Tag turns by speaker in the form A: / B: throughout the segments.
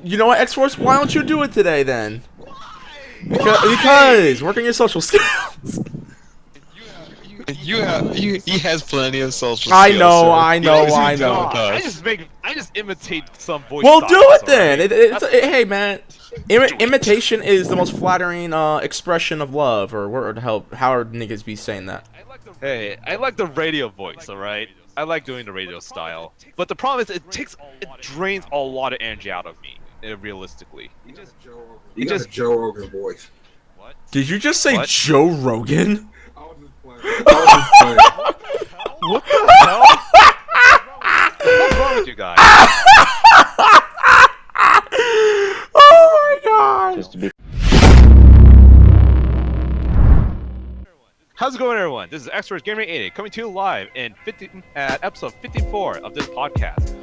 A: You know what, Xforce? Why don't you do it today then? Because work on your social skills.
B: He has plenty of social skills.
A: I know.
C: I just imitate some voice.
A: Well, do it then. Hey, man, imitation is the most flattering expression of love, or how are niggas be saying that?
C: Hey, I like the radio voice. All right, I like doing the radio style. But the problem is, it drains a lot of energy out of me. Realistically,
D: you got a Joe Rogan voice.
C: What?
A: Did you just say Joe Rogan?
C: What the hell? What's wrong with you guys?
A: Oh my god!
C: How's it going, everyone? This is Xforce Gamer 80 coming to you live in at episode 54 of this podcast.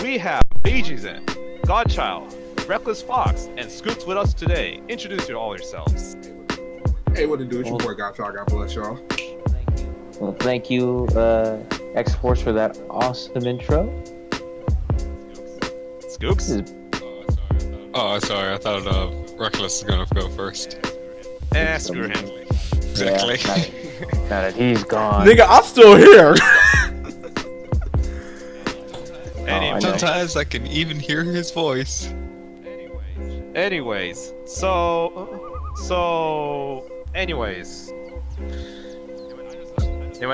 C: We have Bajimxenn, Godchild, Reckless Fox, and Skooks with us today. Introduce you all yourselves.
D: Hey, what to do? It's your boy Godchild. God bless y'all.
E: Well, thank you, Xforce, for that awesome intro.
C: Skooks?
B: Oh, sorry. I thought Reckless was gonna go first.
C: Screw him.
B: Exactly.
E: Yeah, now that he's gone.
A: Nigga, I'm still here.
B: Sometimes I can even hear his voice.
C: Anyways, Anyway,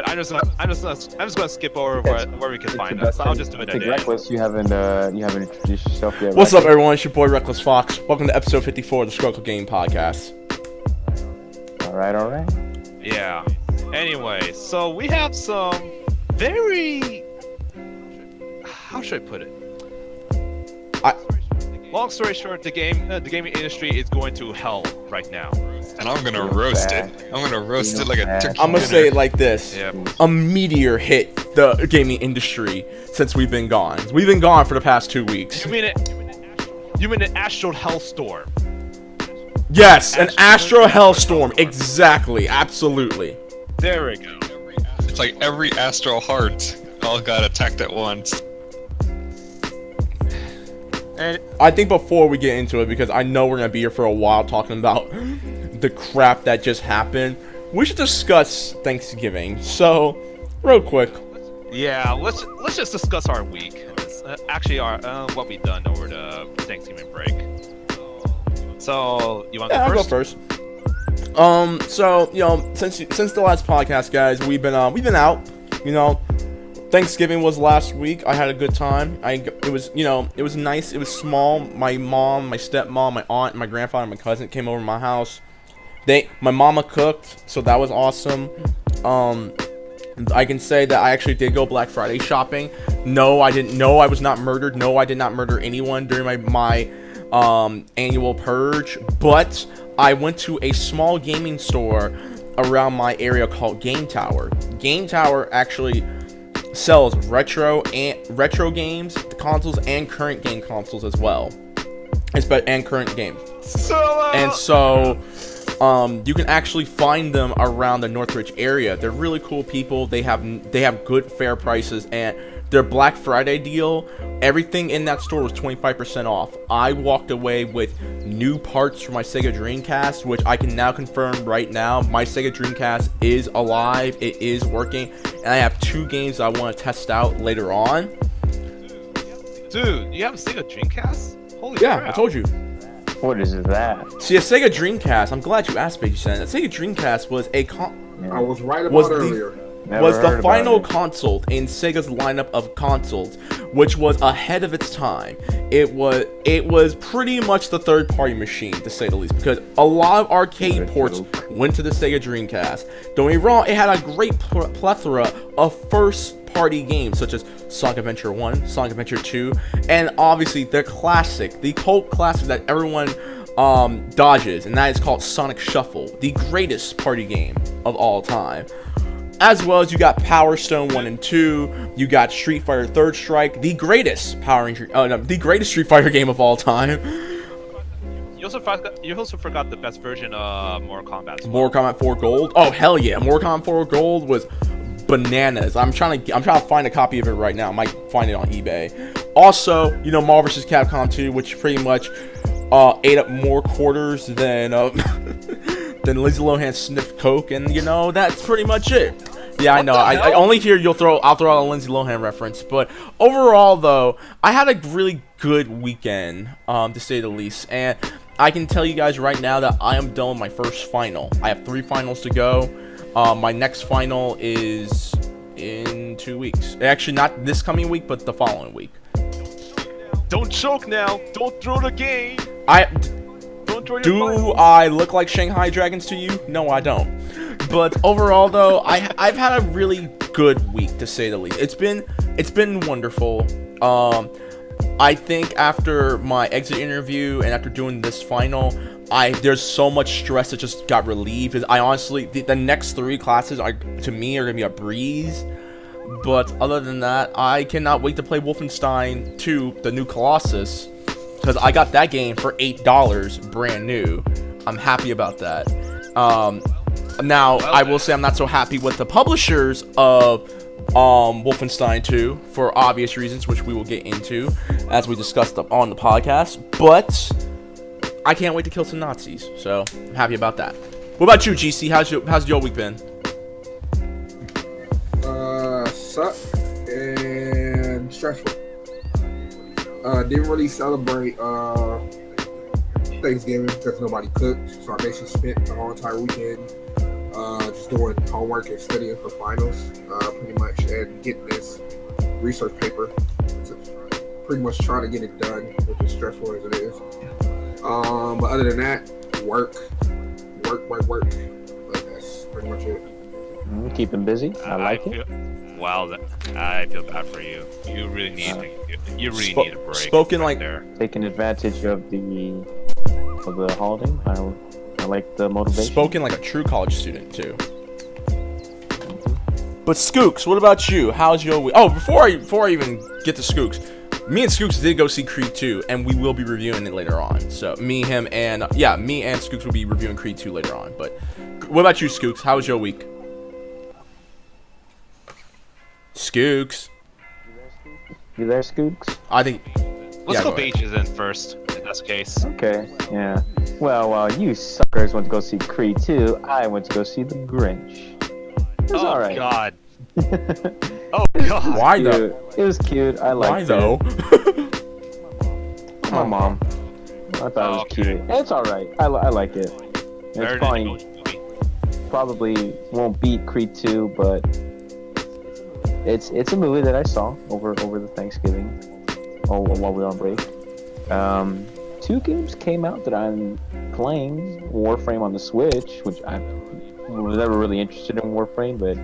C: I'm just gonna skip over where we can find us. I'll just do it at the end.
E: Reckless, you haven't introduced yourself yet.
A: What's up, everyone? It's your boy Reckless Fox. Welcome to episode 54 of the Scrubclubgaming Podcast.
E: All right.
C: Yeah. Anyway, so we have some very... How should I put it? Long story short, the gaming industry is going to hell right now.
B: And I'm gonna roast it. I'm gonna roast it like a turkey.
A: I'm gonna say it like this.
C: Yep.
A: A meteor hit the gaming industry since we've been gone. We've been gone for the past 2 weeks.
C: You mean an astral hellstorm?
A: Yes, an astral hellstorm. Exactly. Absolutely.
C: There we go.
B: It's like every astral heart all got attacked at once.
C: And
A: I think before we get into it, because I know we're gonna be here for a while talking about the crap that just happened, we should discuss Thanksgiving. So, real quick.
C: yeah, let's just discuss our week. Actually, our what we've done over the Thanksgiving break. So, you want to go first?
A: I'll go first. So since the last podcast, guys, we've been out. Thanksgiving was last week. I had a good time. It was nice. It was small. My mom, my stepmom, my aunt, my grandfather, and my cousin came over to my house. My mama cooked, so that was awesome. I can say that I actually did go Black Friday shopping. No, I didn't. No, I was not murdered. No, I did not murder anyone during my annual purge. But I went to a small gaming store around my area called Game Tower. Game Tower actually sells retro games, consoles, and current game consoles as well. And current games. So you can actually find them around the Northridge area. They're really cool people. They have good fair prices, and their Black Friday deal, everything in that store was 25% off. I walked away with new parts for my Sega Dreamcast, which I can now confirm right now. My Sega Dreamcast is alive. It is working. And I have 2 games I want to test out later on.
C: Dude, you have a Sega Dreamcast? Holy
A: crap.
C: crap.
A: I told you.
E: What is that?
A: See, a Sega Dreamcast, I'm glad you asked, Bajimxenn. A Sega Dreamcast was
D: I was right about earlier.
A: Was the final console in Sega's lineup of consoles, which was ahead of its time. It was pretty much the third-party machine, to say the least, because a lot of arcade ports went to the Sega Dreamcast. Don't get me wrong, it had a great plethora of first-party games, such as Sonic Adventure 1, Sonic Adventure 2, and obviously the cult classic that everyone dodges, and that is called Sonic Shuffle, the greatest party game of all time. As well as you got Power Stone 1 and 2, you got Street Fighter Third Strike, the greatest Street Fighter game of all time.
C: You also forgot the best version of Mortal Kombat.
A: Mortal Kombat 4 Gold. Oh hell yeah, Mortal Kombat 4 Gold was bananas. I'm trying to find a copy of it right now. I might find it on eBay. Also, you know, Marvel vs. Capcom 2, which pretty much ate up more quarters than than Lindsay Lohan sniffed coke, and you know that's pretty much it. Yeah, I know. I only hear I'll throw out a Lindsay Lohan reference, but overall though, I had a really good weekend, to say the least, and I can tell you guys right now that I am done with my first final. I have 3 finals to go. My next final is in 2 weeks. Actually, not this coming week, but the following week.
C: Don't choke now. Don't throw the game. Don't throw your
A: Do
C: finals.
A: I look like Shanghai Dragons to you? No, I don't. But overall, though, I've had a really good week, to say the least. It's been wonderful. I think after my exit interview and after doing this final, there's so much stress that just got relieved. I honestly, the next 3 classes to me are gonna be a breeze. But other than that, I cannot wait to play Wolfenstein 2, the new Colossus, because I got that game for $8, brand new. I'm happy about that. Now, I will say I'm not so happy with the publishers of Wolfenstein 2 for obvious reasons, which we will get into as we discussed on the podcast. But I can't wait to kill some Nazis, so I'm happy about that. What about you, GC? How's your week been?
D: Sucked and stressful. Didn't really celebrate Thanksgiving because nobody cooked, so I basically spent the whole entire weekend just doing homework and studying for finals, pretty much, and getting this research paper. Pretty much trying to get it done, which is stressful as it is. But other than that, work. But that's pretty much it.
E: Keeping busy. I like it.
C: Wow, I feel bad for you. You really need need a break.
A: Spoken like
C: there.
E: Taking advantage of the holiday. I like the motivation.
A: Spoken like a true college student too. But Skooks, what about you? How's your week? Oh, before I even get to Skooks, me and Skooks did go see Creed 2, and we will be reviewing it later on. So me and Skooks will be reviewing Creed 2 later on. But what about you, Skooks? How was your week? Skooks.
E: You there, Skooks?
A: I think.
C: Let's go
A: ahead.
C: Bajimxenn first, in this case.
E: Okay, yeah. Well, while you suckers went to go see Creed 2, I went to go see The Grinch. It was alright.
C: God. Oh God.
A: Why though?
E: It was cute. I liked
A: Why though?
E: it. My mom. I thought it was cute. It's alright. I like it. Probably won't beat Creed 2, but it's a movie that I saw over the Thanksgiving. While we were on break. 2 games came out that I'm playing. Warframe on the Switch, which I was never really interested in Warframe, but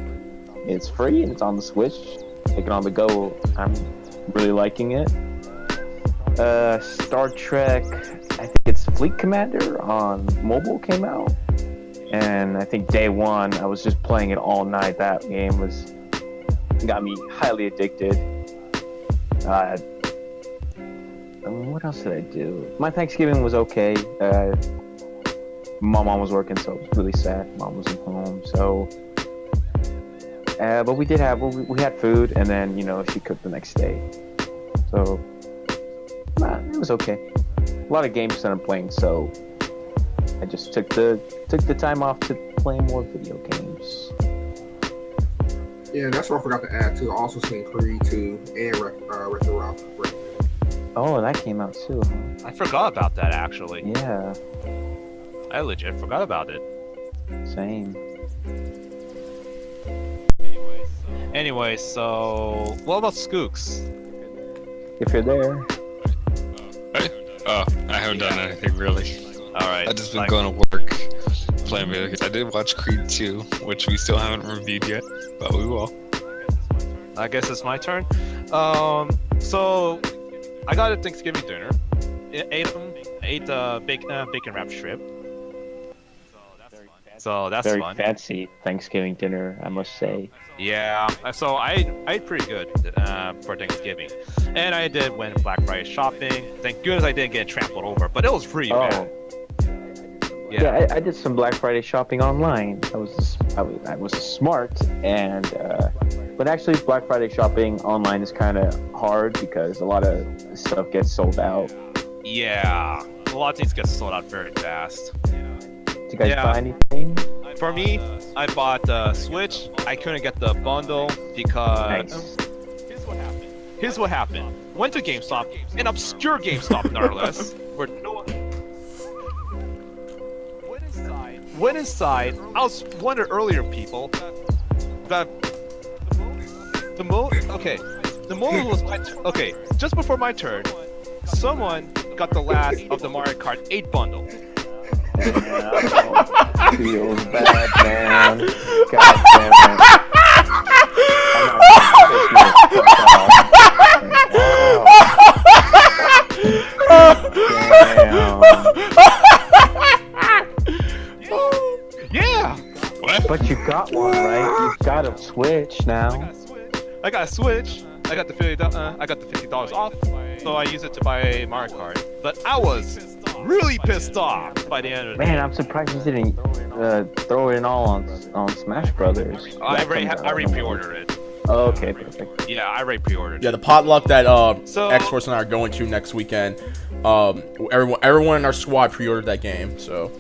E: it's free and it's on the Switch. Take it on the go. I'm really liking it. Star Trek, I think it's Fleet Commander on mobile came out, and I think day 1 I was just playing it all night. That game got me highly addicted. What else did I do? My Thanksgiving was okay. My mom was working, so it was really sad. Mom wasn't home, so. But we had food, and then she cooked the next day. So, it was okay. A lot of games that I'm playing, so I just took the time off to play more video games.
D: Yeah, that's what I forgot to add too. I also seen Creed 2 and Wreck-It Ralph.
E: Oh, that came out too, huh?
C: I forgot about that actually.
E: Yeah.
C: I legit forgot about it.
E: Same.
C: Anyway, so what about Skooks?
E: If you're there.
B: Hey? Oh, I haven't done anything really.
C: Alright.
B: I've just been going to work, playing video games. I did watch Creed 2, which we still haven't reviewed yet, but we will.
C: I guess it's my turn. So I got a Thanksgiving dinner. Ate bacon wrapped shrimp. So that's
E: Very
C: fun.
E: fancy Thanksgiving dinner, I must say.
C: Yeah. So I ate pretty good for Thanksgiving, and I went Black Friday shopping. Thank goodness I didn't get trampled over, but it was pretty bad.
E: Yeah, I did some Black Friday shopping online. I was smart, and but actually Black Friday shopping online is kind of hard because a lot of stuff gets sold out.
C: Yeah, a lot of things get sold out very fast.
E: Did you guys buy anything?
C: For me, I bought the Switch. I couldn't get the bundle because here's what happened. Went to GameStop, an obscure GameStop, no less. Where no one went inside. I was one of the earlier people. That the moment was okay. Just before my turn, someone got the last of the Mario Kart 8 bundle.
E: Feels bad, man. God damn it.
C: Yeah.
B: What?
E: But you got one, right? You got a Switch now.
C: I got a Switch. I got the $50 off, so I used it to buy Mario Kart. But I was really pissed off by the end of it.
E: Man, I'm surprised you didn't throw it in all on Smash Brothers.
C: I pre-ordered it.
E: Oh, okay, perfect.
C: Yeah, I already pre-ordered.
A: Yeah, the potluck that Xforce and I are going to next weekend. Everyone in our squad pre-ordered that game. So.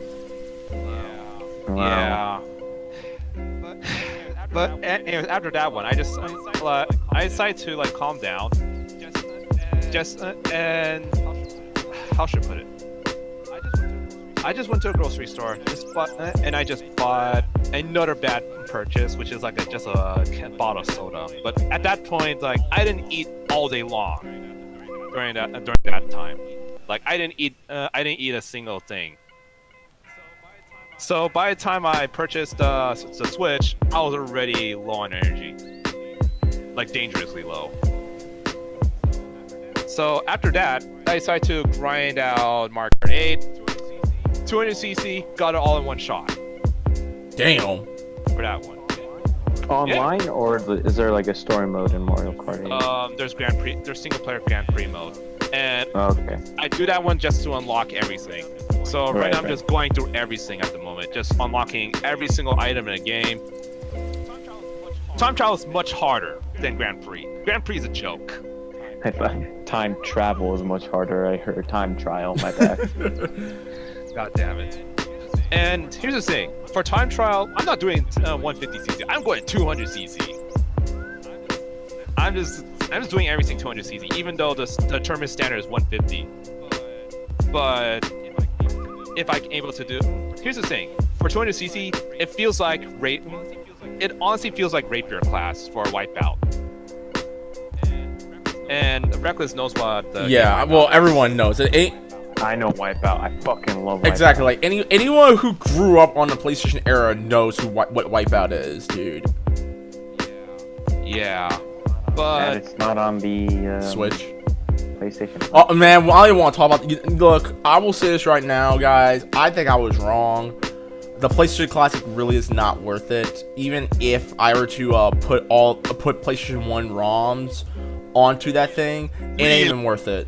E: Wow.
C: Yeah. But anyways, after that one, I decided to like calm down. And how should I put it? I just went to a grocery store, and I just bought another bad purchase, which is like just a bottle of soda. But at that point, like I didn't eat all day long during that time. Like I didn't eat a single thing. So by the time I purchased the Switch, I was already low on energy, like dangerously low. So after that, I decided to grind out Mario Kart 8, 200cc, got it all in one shot.
A: Damn.
C: For that one.
E: Online, or is there like a story mode in Mario Kart 8?
C: There's single player Grand Prix mode, and
E: okay.
C: I do that one just to unlock everything. So right now I'm just going through everything at the moment, just unlocking every single item in a game. Time trial is much harder than Grand Prix. Grand Prix is a joke.
E: I thought time travel is much harder. I heard time trial, my bad.
C: God damn it. And here's the thing. For time trial, I'm not doing 150cc. I'm going 200cc. I'm just doing everything 200cc, even though the tournament standard is 150. But if I'm able to do, here's the thing. For 200cc, it feels like it honestly feels like rapier class for a wipeout. And Reckless knows what the
A: everyone knows it ain't.
E: I know Wipeout. I fucking love Wipeout.
A: Exactly, like anyone who grew up on the PlayStation era knows what Wipeout is, dude.
C: Yeah, but
E: it's not on the
A: Switch.
E: PlayStation.
A: Oh man, well, I don't want to talk about. Look, I will say this right now, guys. I think I was wrong. The PlayStation Classic really is not worth it. Even if I were to put PlayStation 1 ROMs onto that thing, it ain't even worth it.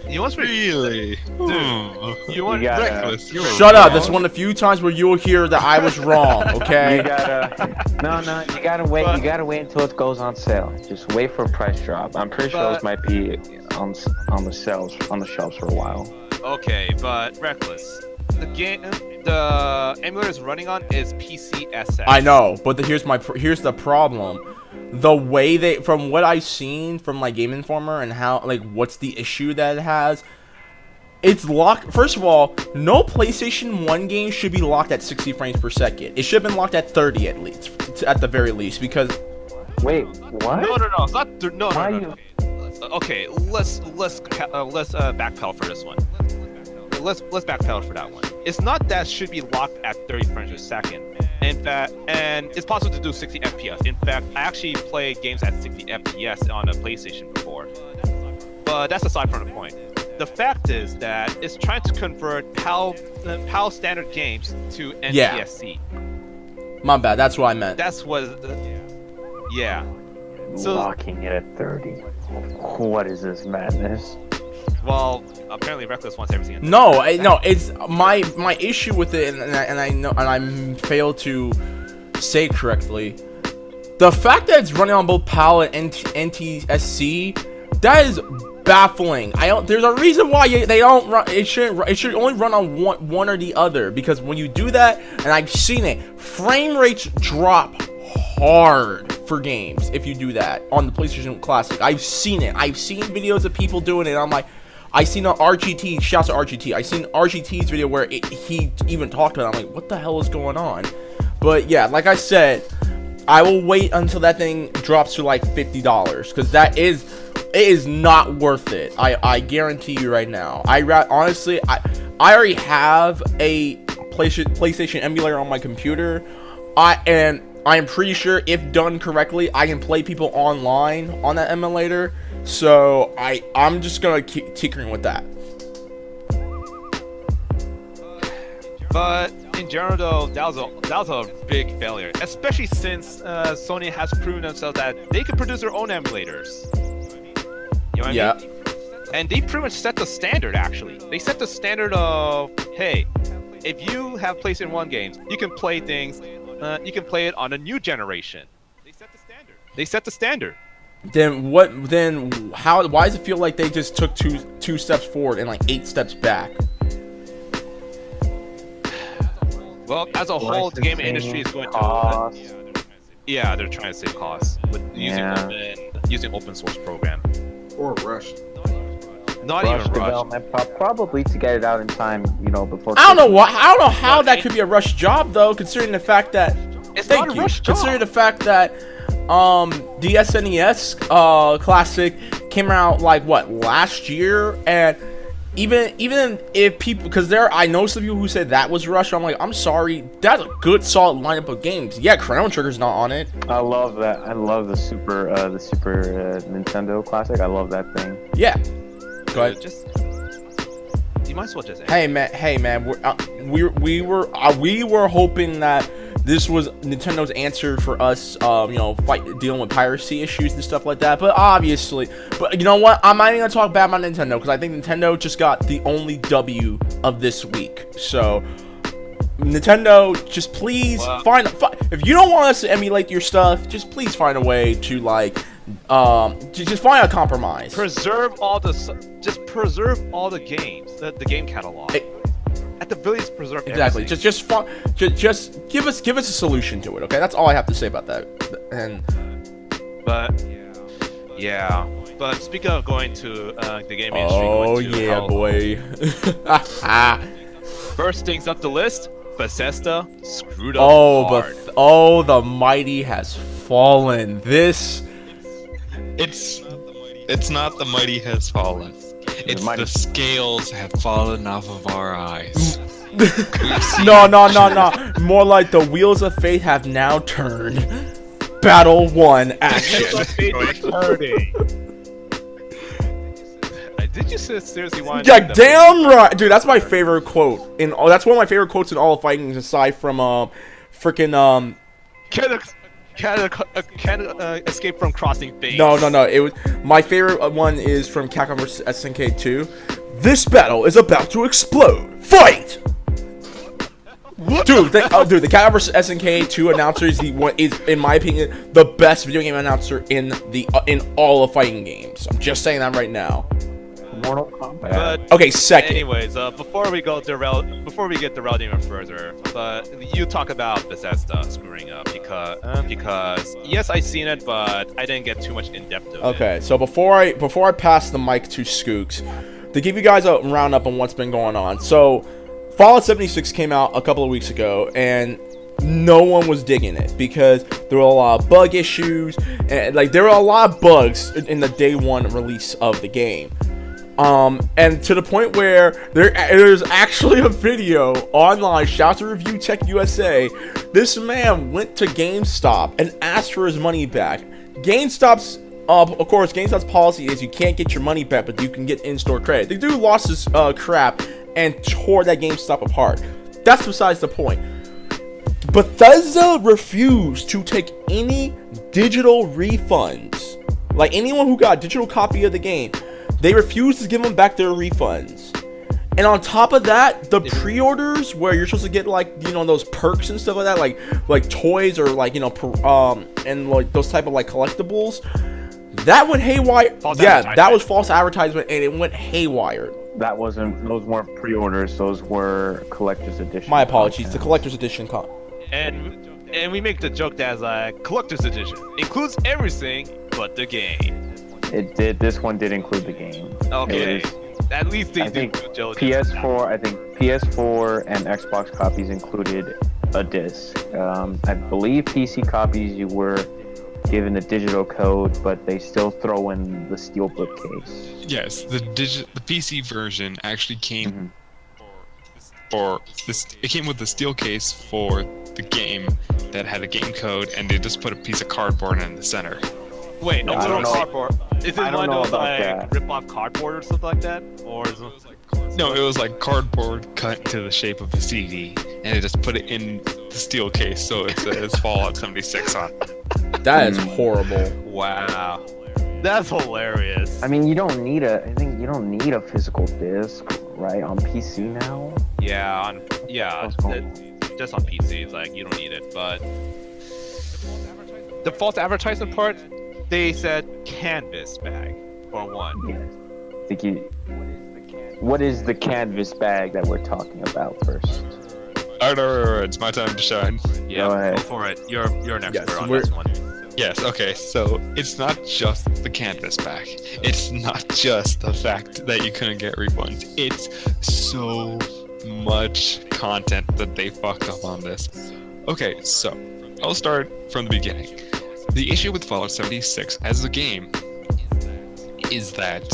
C: You want
B: Really?
C: Dude, you want
B: Reckless.
A: Shut up! That's one of the few times where you'll hear that I was wrong. Okay.
E: You gotta wait. You gotta wait until it goes on sale. Just wait for a price drop. I'm pretty sure those might be on the shelves for a while.
C: Okay, but Reckless, the emulator is running on is PCSX.
A: I know, but here's the problem. The way from what I've seen from like Game Informer and how what's the issue that it has, it's locked. First of all, no PlayStation 1 game should be locked at 60 frames per second. It should have been locked at 30 at least, at the very least, because.
E: Wait, what?
C: No, it's not. No. Okay, let's backpedal for this one. Let's backpedal for that one. It's not that it should be locked at 30 frames per second. In fact, and it's possible to do 60 FPS. In fact, I actually played games at 60 FPS on a PlayStation before. But that's aside from the point. The fact is that it's trying to convert PAL standard games to NTSC.
A: My bad. That's what I meant.
C: That's what. Yeah.
E: So, locking it at 30. What is this madness?
C: Well, apparently Reckless wants everything.
A: No, it's my issue with it, and I know, and I failed to say correctly. The fact that it's running on both PAL and NTSC, that is baffling. There's a reason why they don't run. It should only run on one or the other, because when you do that, and I've seen it, frame rates drop hard for games if you do that on the PlayStation Classic. I've seen it. I've seen videos of people doing it. I'm like, I seen an RGT. Shouts to RGT. I seen RGT's video where he even talked about it. I'm like, what the hell is going on? But yeah, like I said, I will wait until that thing drops to like $50, because it is not worth it. I guarantee you right now. Honestly, I already have a PlayStation emulator on my computer. I am pretty sure, if done correctly, I can play people online on that emulator. So I'm just gonna keep tinkering with that.
C: But in general, though, that was a big failure, especially since Sony has proven themselves that they can produce their own emulators. You know what I mean? And they pretty much set the standard. Actually, they set the standard of, hey, if you have PlayStation 1 games, you can play things. You can play it on a new generation. They set the standard.
A: Then what? Then how? Why does it feel like they just took two steps forward and like 8 steps back?
C: Well, as a whole, the gaming industry is going
E: cost.
C: to. Yeah, they're trying to save costs with using open source program.
D: Or Rush.
C: Not
E: Rush
C: even Rush.
E: development, probably to get it out in time, before.
A: I don't know how that could be a rush job though, considering the fact that.
C: It's not a rush job.
A: Considering the fact that the SNES Classic came out like what, last year, and even if people, because I know some people who said that was rush. I'm like, I'm sorry, that's a good solid lineup of games. Yeah, Chrono Trigger's not on it.
E: I love that. I love the Super Nintendo Classic. I love that thing.
A: Yeah. Go ahead.
C: You might as well just.
A: Hey man, we were hoping that this was Nintendo's answer for us, dealing with piracy issues and stuff like that. But obviously, you know what? I'm not even gonna talk bad about Nintendo, because I think Nintendo just got the only W of this week. So, Nintendo, just please find. If you don't want us to emulate your stuff, just please find a way to just find a compromise.
C: Preserve all the games, the game catalog. At the very least, preserve
A: exactly.
C: Everything.
A: Just give us a solution to it. Okay, that's all I have to say about that.
C: But speaking of going to the game industry,
A: boy.
C: First things up the list, Bethesda screwed up hard.
A: The mighty has fallen.
B: It's not the mighty has fallen. It's the scales have fallen off of our eyes.
A: No. More like the wheels of fate have now turned. Battle 1 action.
C: Did you seriously want?
A: Yeah, damn right, dude. That's my favorite quote. That's one of my favorite quotes in all of fighting, aside from
C: Can't escape from crossing things.
A: No. It was my favorite one is from Capcom vs SNK 2. This battle is about to explode. Fight! Dude, the Capcom vs SNK 2 announcer is in my opinion the best video game announcer in all of fighting games. I'm just saying that right now.
E: Mortal Kombat.
A: Okay, second.
C: Anyways, before we get derailed even further, but you talk about Bethesda screwing up because yes, I seen it, but I didn't get too much in depth of it.
A: Okay, so before I pass the mic to Skooks, to give you guys a roundup on what's been going on. So, Fallout 76 came out a couple of weeks ago, and no one was digging it because there were a lot of bug issues, and there were a lot of bugs in the day one release of the game. And to the point where there's actually a video online, shout to Review Tech USA. This man went to GameStop and asked for his money back. GameStop's policy is you can't get your money back, but you can get in-store credit. The dude lost his crap and tore that GameStop apart. That's besides the point. Bethesda refused to take any digital refunds. Like anyone who got a digital copy of the game, they refused to give them back their refunds. And on top of that, the pre-orders where you're supposed to get like, you know, those perks and stuff like that, like toys or like, you know, and like those type of like collectibles, that went haywire. That was false advertisement, and it went haywire.
E: Those weren't pre-orders. Those were collector's edition.
A: My apologies. The collector's edition
C: And we make the joke that like collector's edition includes everything but the game.
E: It did. This one did include the game.
C: Okay. At least they do.
E: PS4. I think PS4 and Xbox copies included a disc. I believe PC copies you were given a digital code, but they still throw in the steelbook case.
B: Yes, the PC version actually came for this. It came with the steel case for the game that had a game code, and they just put a piece of cardboard in the center.
C: Wait, a little cardboard. Is it one of those
E: like
C: rip-off cardboard or something like that, or is it?
B: No, it was like cardboard cut into the shape of a CD, and they just put it in the steel case, so it says Fallout 76 on it.
A: That is horrible.
C: Wow, that's hilarious.
E: I mean, you don't need a physical disc, right? On PC now.
C: Just on PC, it's like you don't need it. But the false advertisement part, they said canvas bag for one.
E: Yeah. What is the canvas bag that we're talking about first?
B: Alright, it's my time to shine.
C: Yeah, go for it. You're an expert on this one.
B: Yes, okay, so it's not just the canvas bag. It's not just the fact that you couldn't get refunds. It's so much content that they fucked up on this. Okay, so I'll start from the beginning. The issue with Fallout 76 as a game is that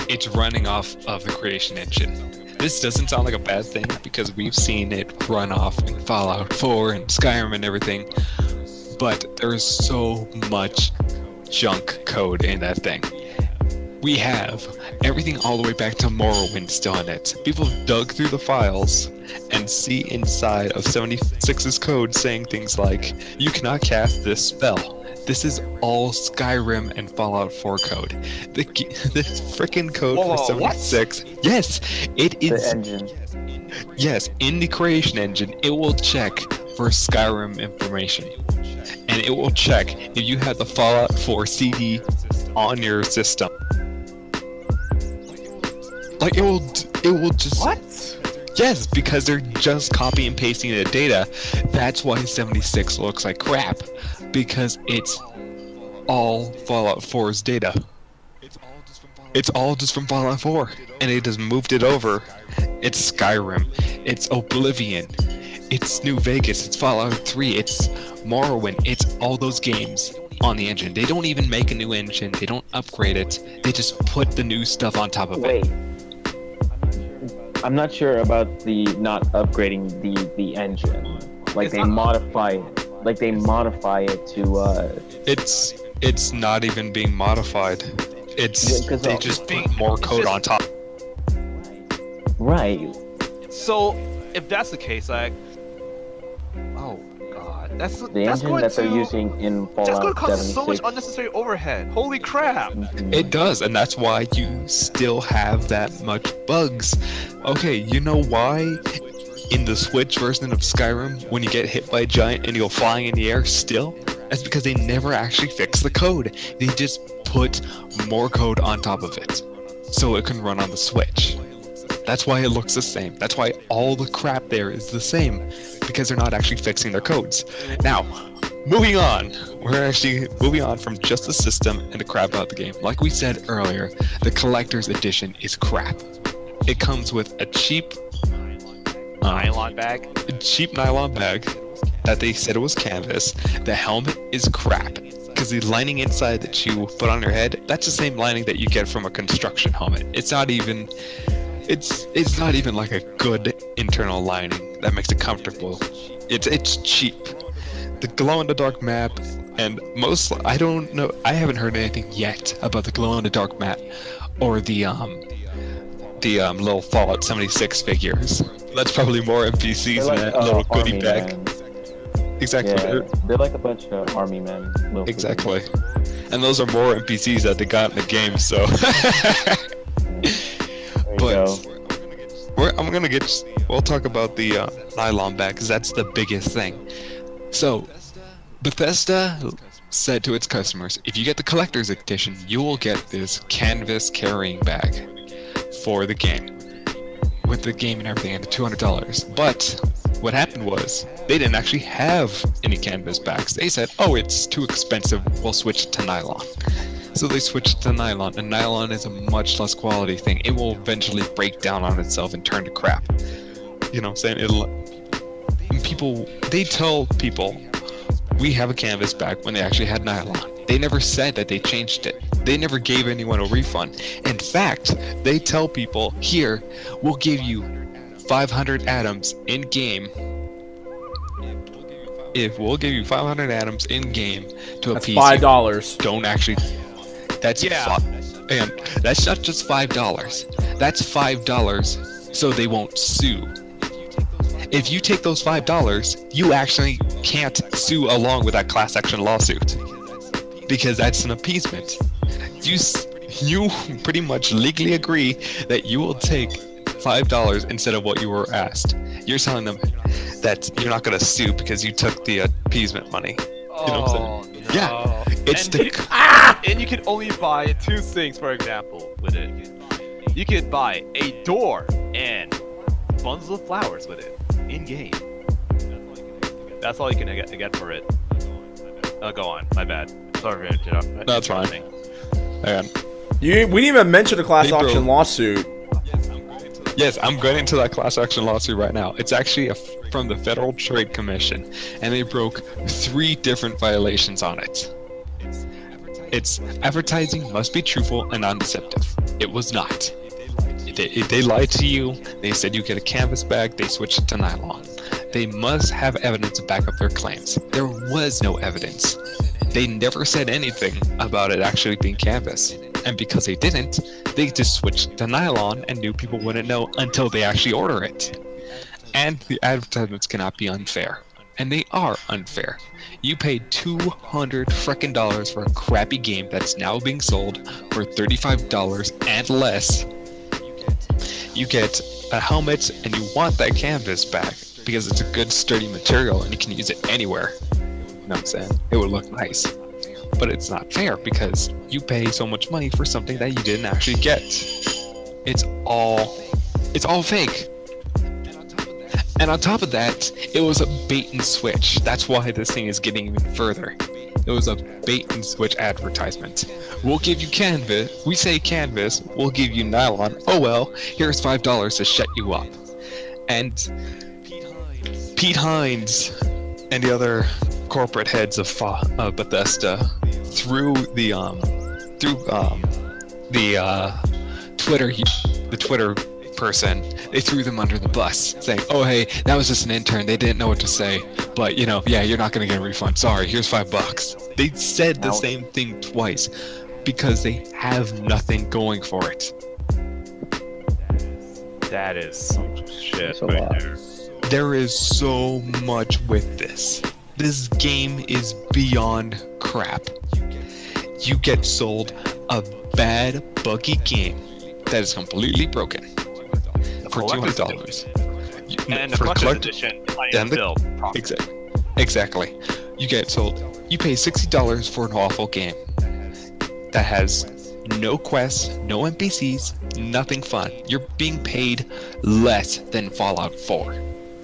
B: it's running off of the creation engine. This doesn't sound like a bad thing because we've seen it run off in Fallout 4 and Skyrim and everything, but there's so much junk code in that thing. We have everything all the way back to Morrowind still in it. People have dug through the files and see inside of 76's code saying things like, you cannot cast this spell. This is all Skyrim and Fallout 4 code. The freaking code for 76. What? Yes, it is.
E: The engine.
B: Yes, in the creation engine, it will check for Skyrim information. And it will check if you have the Fallout 4 CD on your system. Like it will just.
C: What?
B: Yes, because they're just copy and pasting the data. That's why 76 looks like crap. Because it's all Fallout 4's data. It's all just from Fallout 4. And they just moved it over. It's Skyrim. It's Oblivion. It's New Vegas. It's Fallout 3. It's Morrowind. It's all those games on the engine. They don't even make a new engine. They don't upgrade it. They just put the new stuff on top of it.
E: I'm not sure about the not upgrading the engine. Like they modify it. Like they modify it to
B: It's not even being modified. They just put more code on top.
E: Right.
C: So if that's the case, like, oh god, that's
E: the engine that they're using in Fallout 76.
C: That's going to cause so much unnecessary overhead. Holy crap!
B: It does, and that's why you still have that much bugs. Okay, you know why? In the Switch version of Skyrim, when you get hit by a giant and you go flying in the air still, that's because they never actually fixed the code. They just put more code on top of it, so it can run on the Switch. That's why it looks the same. That's why all the crap there is the same, because they're not actually fixing their codes. Now, moving on. We're actually moving on from just the system and the crap about the game. Like we said earlier, the collector's edition is crap. It comes with a cheap
C: nylon bag
B: that they said it was canvas. The helmet is crap because the lining inside that you put on your head, that's the same lining that you get from a construction helmet. It's not even like a good internal lining that makes it comfortable. It's cheap. The glow-in-the-dark map, and I don't know, I haven't heard anything yet about the glow-in-the-dark map or the little Fallout 76 figures. That's probably more NPCs
E: like,
B: in that little goodie bag.
E: Men.
B: Exactly.
E: Yeah, they're like a bunch of army men.
B: Exactly. And those are more NPCs that they got in the game, so...
E: go.
B: We'll talk about the nylon bag because that's the biggest thing. So, Bethesda said to its customers, if you get the collector's edition, you will get this canvas carrying bag for the game, with the game and everything, and the $200. But what happened was they didn't actually have any canvas bags. They said, oh, it's too expensive, we'll switch it to nylon. So they switched to nylon, and nylon is a much less quality thing. It will eventually break down on itself and turn to crap. You know what I'm saying? They tell people we have a canvas bag when they actually had nylon. They never said that they changed it. They never gave anyone a refund. In fact, they tell people, here, we'll give you 500 atoms in game. If we'll give you 500 atoms in game to
A: That's
B: appease
A: $5.
B: you, don't actually. That's and that's not just $5. That's $5 so they won't sue. If you take those $5, you actually can't sue along with that class action lawsuit because that's an appeasement. You pretty much legally agree that you will take $5 instead of what you were asked. You're telling them that you're not going to sue because you took the appeasement money. You know what I'm saying?
C: No.
B: Yeah. It's
C: And you can only buy two things, for example, with it. You could buy a door and bundles of flowers with it in game. That's all you can get for it. Go on. My bad. Sorry for interrupting.
B: That's fine. And
A: We didn't even mention the class action lawsuit.
B: yes, I'm getting into that class action lawsuit right now. It's actually from the Federal Trade Commission, and they broke 3 different violations on it. It's advertising must be truthful and non-deceptive. It was not. They lied to you. They said you get a canvas bag. They switched it to nylon. They must have evidence to back up their claims. There was no evidence. They never said anything about it actually being canvas. And because they didn't, they just switched to nylon and knew people wouldn't know until they actually order it. And the advertisements cannot be unfair. And they are unfair. You paid $200 frickin' dollars for a crappy game that's now being sold for $35 and less. You get a helmet and you want that canvas back because it's a good sturdy material and you can use it anywhere. You know what I'm saying? It would look nice. But it's not fair because you pay so much money for something that you didn't actually get. It's all fake. And on top of that, it was a bait and switch. That's why this thing is getting even further. It was a bait and switch advertisement. We'll give you canvas. We say canvas. We'll give you nylon. Oh well, here's $5 to shut you up. And Pete Hines and the other corporate heads of Bethesda through the Twitter person, they threw them under the bus, saying, "Oh hey, that was just an intern. They didn't know what to say, but yeah, you're not gonna get a refund. Sorry, here's $5." They said the same thing twice because they have nothing going for it.
C: That is some shit
E: a
C: right
E: lot.
C: there.
B: There is so much with this. This game is beyond crap. You get sold a bad, buggy game that is completely broken for $200.
C: And the collector's edition, I am built properly.
B: Exactly. You get sold. You pay $60 for an awful game that has no quests, no NPCs, nothing fun. You're being paid less than Fallout 4.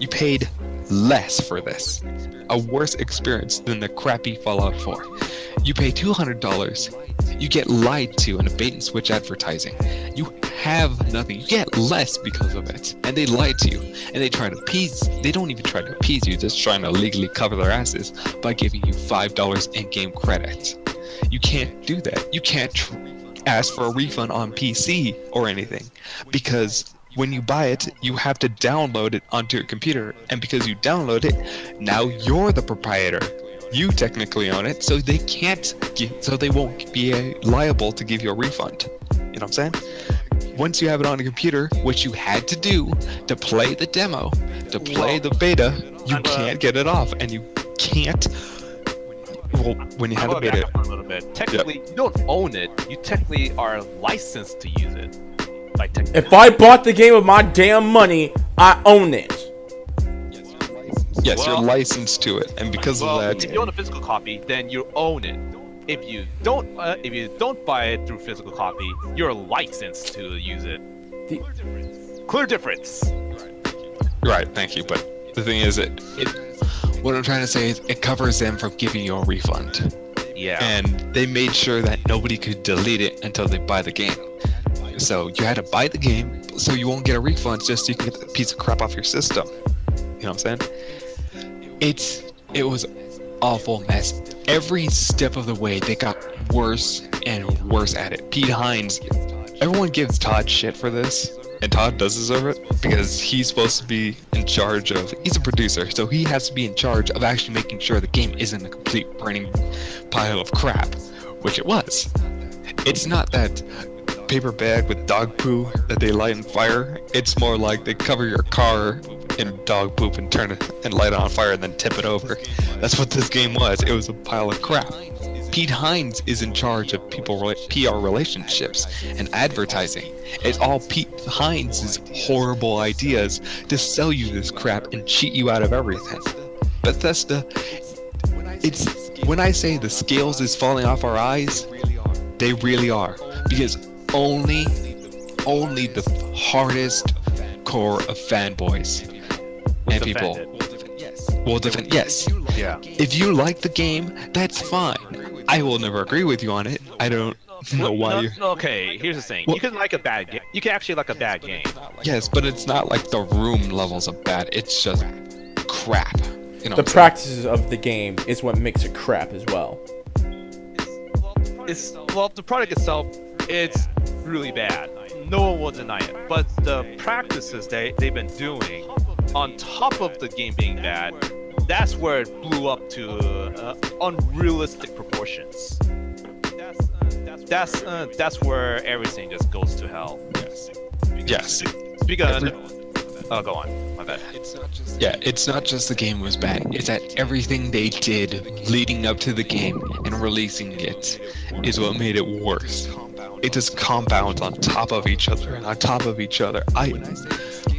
B: You paid less for this. A worse experience than the crappy Fallout 4. You pay $200. You get lied to in a bait and switch advertising. You have nothing. You get less because of it. And they lied to you. And they try to appease. They don't even try to appease you. Just trying to legally cover their asses by giving you $5 in-game credit. You can't do that. You can't ask for a refund on PC or anything. Because when you buy it, you have to download it onto your computer. And because you download it, now you're the proprietor. You technically own it, so they won't be liable to give you a refund. You know what I'm saying? Once you have it on a computer, which you had to do to play the demo, to play the beta, you can't get it off, and you can't. Well, when you have the beta,
C: a little bit. Technically, you don't own it. You technically are licensed to use it. Like
A: If I bought the game with my damn money, I own it.
B: Yes,
C: Well-
B: you're licensed to it, and because
C: well,
B: of that,
C: if you own a physical copy, then you own it. If you don't buy it through physical copy, you're licensed to use it. Clear difference.
B: right? Thank you. But the thing is, what I'm trying to say is, it covers them from giving you a refund,
C: Yeah.
B: and they made sure that nobody could delete it until they buy the game. So you had to buy the game, so you won't get a refund, just so you can get the piece of crap off your system. You know what I'm saying? It was awful mess. Every step of the way, they got worse and worse at it. Pete Hines, everyone gives Todd shit for this, and Todd does deserve it because he's supposed to be in charge of. He's a producer, so he has to be in charge of actually making sure the game isn't a complete burning pile of crap, which it was. It's not that paper bag with dog poo that they light on fire. It's more like they cover your car in dog poop and turn it and light it on fire and then tip it over. That's what this game was. It was a pile of crap. Pete Hines is in charge of PR relationships and advertising. It's all Pete Hines' horrible ideas to sell you this crap and cheat you out of everything. Bethesda, when I say the scales is falling off our eyes, they really are. Because only the hardest core of fanboys and people will defend. Yes.
C: Yeah.
B: If you like the game, that's fine. I will never agree with you on it. I don't know why.
C: Okay, here's the thing. You can like a bad game. You can actually like a bad game.
B: Yes, but it's not like the room levels of bad. It's just crap. You know
A: The practices of the game is what makes it crap as well.
C: The product itself, it's really bad. No one will deny it. But the practices they've been doing, on top of the game being bad, that's where it blew up to unrealistic proportions. That's where everything just goes to hell.
B: Yes.
C: Because go on. My bad.
B: Yeah, it's not just the game was bad. It's that everything they did leading up to the game and releasing it is what made it worse. It just compounds on top of each other and on top of each other.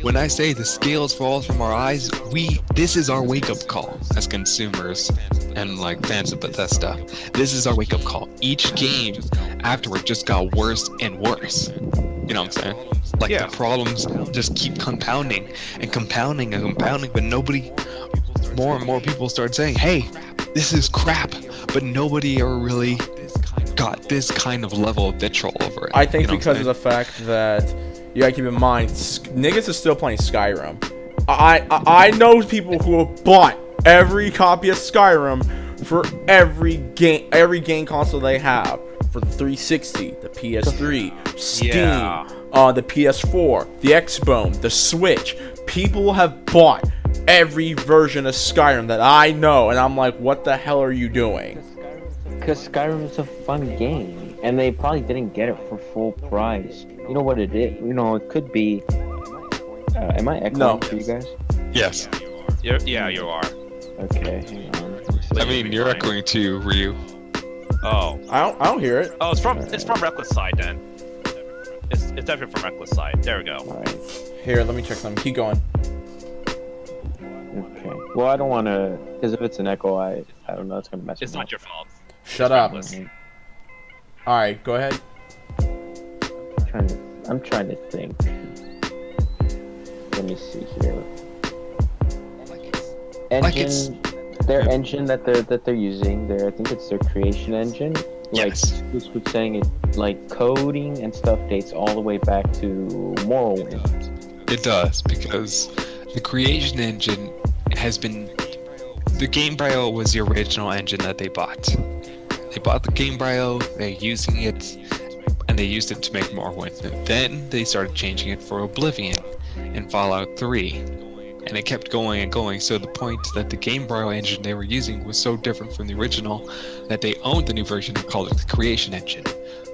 B: When I say the scales fall from our eyes, this is our wake-up call as consumers and like fans of Bethesda. This is our wake-up call. Each game afterward just got worse and worse. You know what I'm saying? Like
C: Yeah.
B: the problems just keep compounding and compounding and compounding, but more and more people start saying, hey, this is crap, but nobody ever really got this kind of level of vitriol over it.
A: I think
B: You know what
A: because
B: I'm
A: of the fact that you gotta keep in mind, niggas is still playing Skyrim. I know people who have bought every copy of Skyrim for every game console they have. For the 360, the PS3, Steam,
C: Yeah.
A: The PS4, the Xbox, the Switch. People have bought every version of Skyrim that I know, and I'm like, what the hell are you doing?
E: Because Skyrim is a fun game, and they probably didn't get it for full price. You know what it is? You know, it could be. Am I echoing
A: No.
E: for you guys?
B: Yes.
C: Yeah, you are.
E: Okay, hang on. Let me see.
B: I mean, you're echoing too, Ryu.
C: Oh.
A: I don't hear it.
C: Oh, it's from Reckless side then. It's definitely from Reckless side. There we go.
E: Alright.
A: Here, let me check something. Keep going.
E: Okay. Well, I don't want to, because if it's an echo, I don't know, it's gonna mess.
C: It's
E: with
C: not
E: me.
C: your fault.
A: Shut up.
C: Reckless.
A: All right, go ahead.
E: I'm trying to think. Let me see here. Engine, their engine that they're using, I think it's their creation engine. Like
B: Yes.
E: Skooks was saying, it like coding and stuff dates all the way back to Morrowind.
B: It does, because the creation engine has been. The Game Brio was the original engine that they bought. They bought the Game Brio, they're using it, and they used it to make Morrowind. Then they started changing it for Oblivion and Fallout 3. And it kept going and going, so the point that the Game Brio engine they were using was so different from the original that they owned the new version and called it the Creation Engine.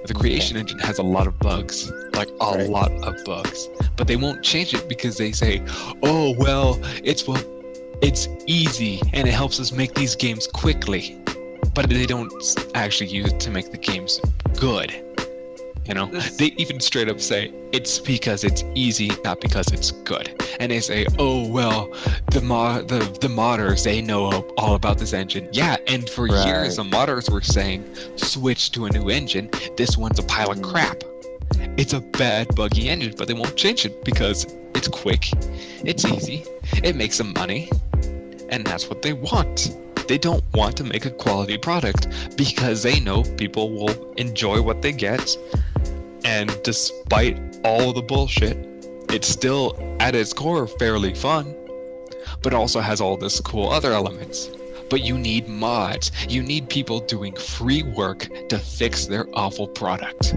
B: The Creation Engine has a lot of bugs, like a lot of bugs, but they won't change it because they say, oh well, it's easy and it helps us make these games quickly, but they don't actually use it to make the games good. You know, they even straight up say it's because it's easy, not because it's good. And they say, oh well, the modders, they know all about this engine. Yeah, and for years the modders were saying switch to a new engine. This one's a pile of crap. It's a bad, buggy engine, but they won't change it because it's quick, it's easy, it makes them money, and that's what they want. They don't want to make a quality product because they know people will enjoy what they get. And despite all the bullshit, it's still at its core fairly fun, but also has all this cool other elements. But you need mods. You need people doing free work to fix their awful product.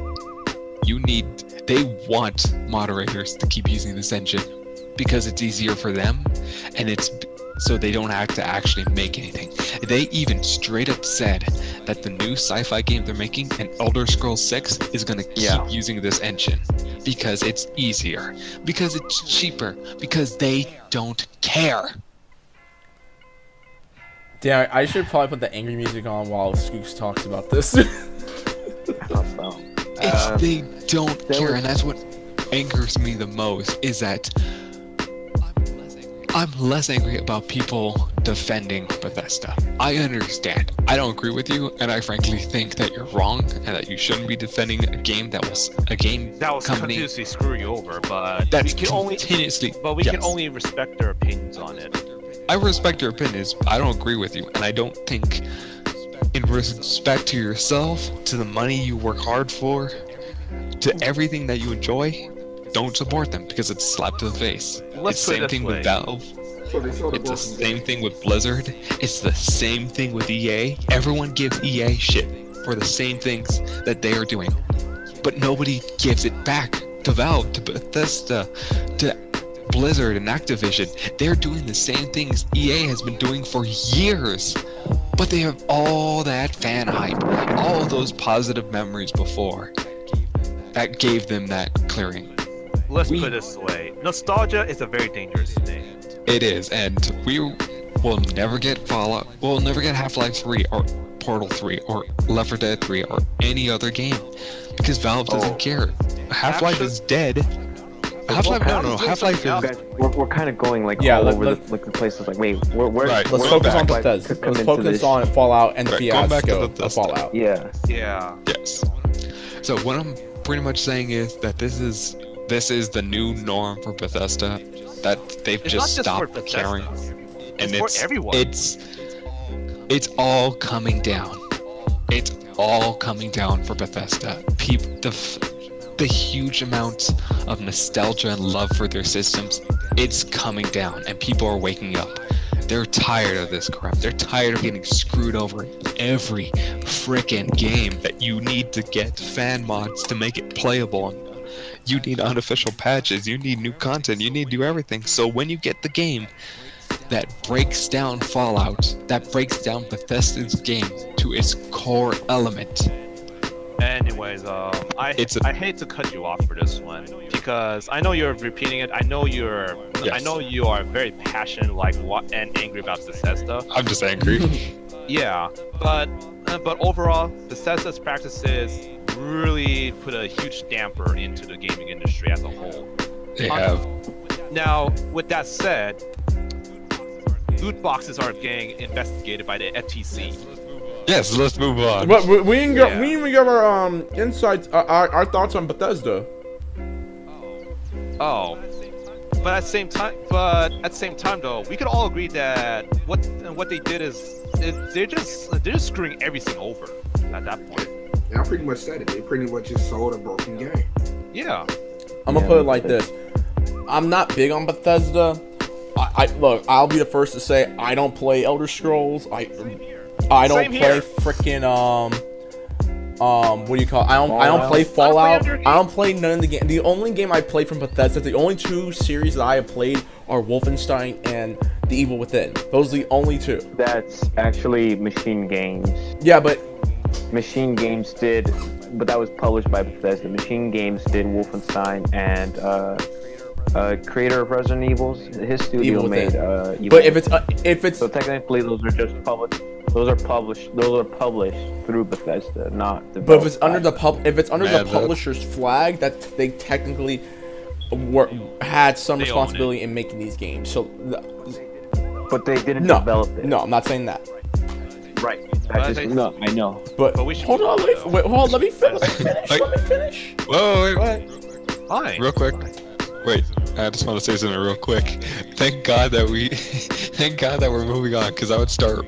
B: They want moderators to keep using this engine because it's easier for them, and it's so they don't have to actually make anything. They even straight up said that the new sci-fi game they're making, an Elder Scrolls 6, is going to keep using this engine because it's easier, because it's cheaper, because they don't care.
A: Damn, I should probably put the angry music on while Skooks talks about this.
B: They don't care, and that's what angers me the most, is that I'm less angry about people defending Bethesda. I understand. I don't agree with you, and I frankly think that you're wrong, and that you shouldn't be defending a game that was company
C: continuously screwing you over, but
B: that's
C: we can only respect their opinions on it.
B: I respect your opinions. I don't agree with you, and I don't think, in respect to yourself, to the money you work hard for, to everything that you enjoy, don't support them because it's a slap to the face. It's the same thing with Valve. It's the same thing with Blizzard. It's the same thing with EA. Everyone gives EA shit for the same things that they are doing, but nobody gives it back to Valve, to Bethesda, to Blizzard and Activision. They're doing the same things EA has been doing for years, but they have all that fan hype, all those positive memories before that gave them that clearing.
C: Let's put it this way. Nostalgia is a very dangerous thing.
B: It is, and we will never get Fallout, we'll never get Half-Life 3 or Portal 3 or Left 4 Dead 3 or any other game because Valve doesn't care. Half-Life is dead. Half-Life is...
E: We're kind of going like all over the places. Like, wait, where
A: let's focus on Bethesda. Let's focus on Fallout and the fiasco of Fallout.
E: Yeah.
B: Yes. So what I'm pretty much saying is that this is the new norm for Bethesda, that they've just stopped caring, and
C: it's for everyone.
B: It's all coming down. It's all coming down for Bethesda. The huge amount of nostalgia and love for their systems, it's coming down, and people are waking up. They're tired of this crap. They're tired of getting screwed over in every frickin' game that you need to get fan mods to make it playable. You need unofficial patches, you need new content, you need to do everything. So when you get the game that breaks down Fallout, that breaks down Bethesda's game to its core element.
C: Anyways, I hate to cut you off for this one because I know you're repeating it. I know you are very passionate, and angry about Bethesda.
B: I'm just angry.
C: Yeah, but overall, Bethesda's practices really put a huge damper into the gaming industry as a whole.
B: They have.
C: Now, with that said, loot boxes are getting investigated by the FTC.
B: Yes, let's move on.
A: But we didn't give our insights, our thoughts on Bethesda.
C: Oh, but at the same time, though, we could all agree that what they did is they're just screwing everything over at that point.
D: Yeah, I pretty much said it. They pretty much just sold a broken game.
C: Yeah.
A: I'm gonna put it like this. I'm not big on Bethesda. Look, I'll be the first to say I don't play Elder Scrolls. I don't play freaking what do you call it? I don't play Fallout. I don't play none of the game. The only game I played from Bethesda, the only two series that I have played are Wolfenstein and The Evil Within. Those are the only two.
E: That's actually Machine Games.
A: Yeah, but
E: Machine Games did, but that was published by Bethesda. Machine Games did Wolfenstein, and creator of Resident Evil, his studio made Evil.
A: But if it's
E: so technically those are just published. Those are published through Bethesda, not developed.
A: But if it's under the
B: Yeah,
A: publisher's flag, that they technically had some
C: They own
A: responsibility in making these games. So
E: But they didn't
A: no,
E: develop it.
A: no, I'm not saying that.
E: Right.
C: they-
E: No, I know.
A: But
C: we should
A: hold on, let me finish.
B: Like-
A: Let me finish.
B: Whoa,
A: Go
B: wait,
A: ahead.
C: Fine.
B: real quick. Wait, I just want to say something real quick. Thank God that we're moving on, because I would start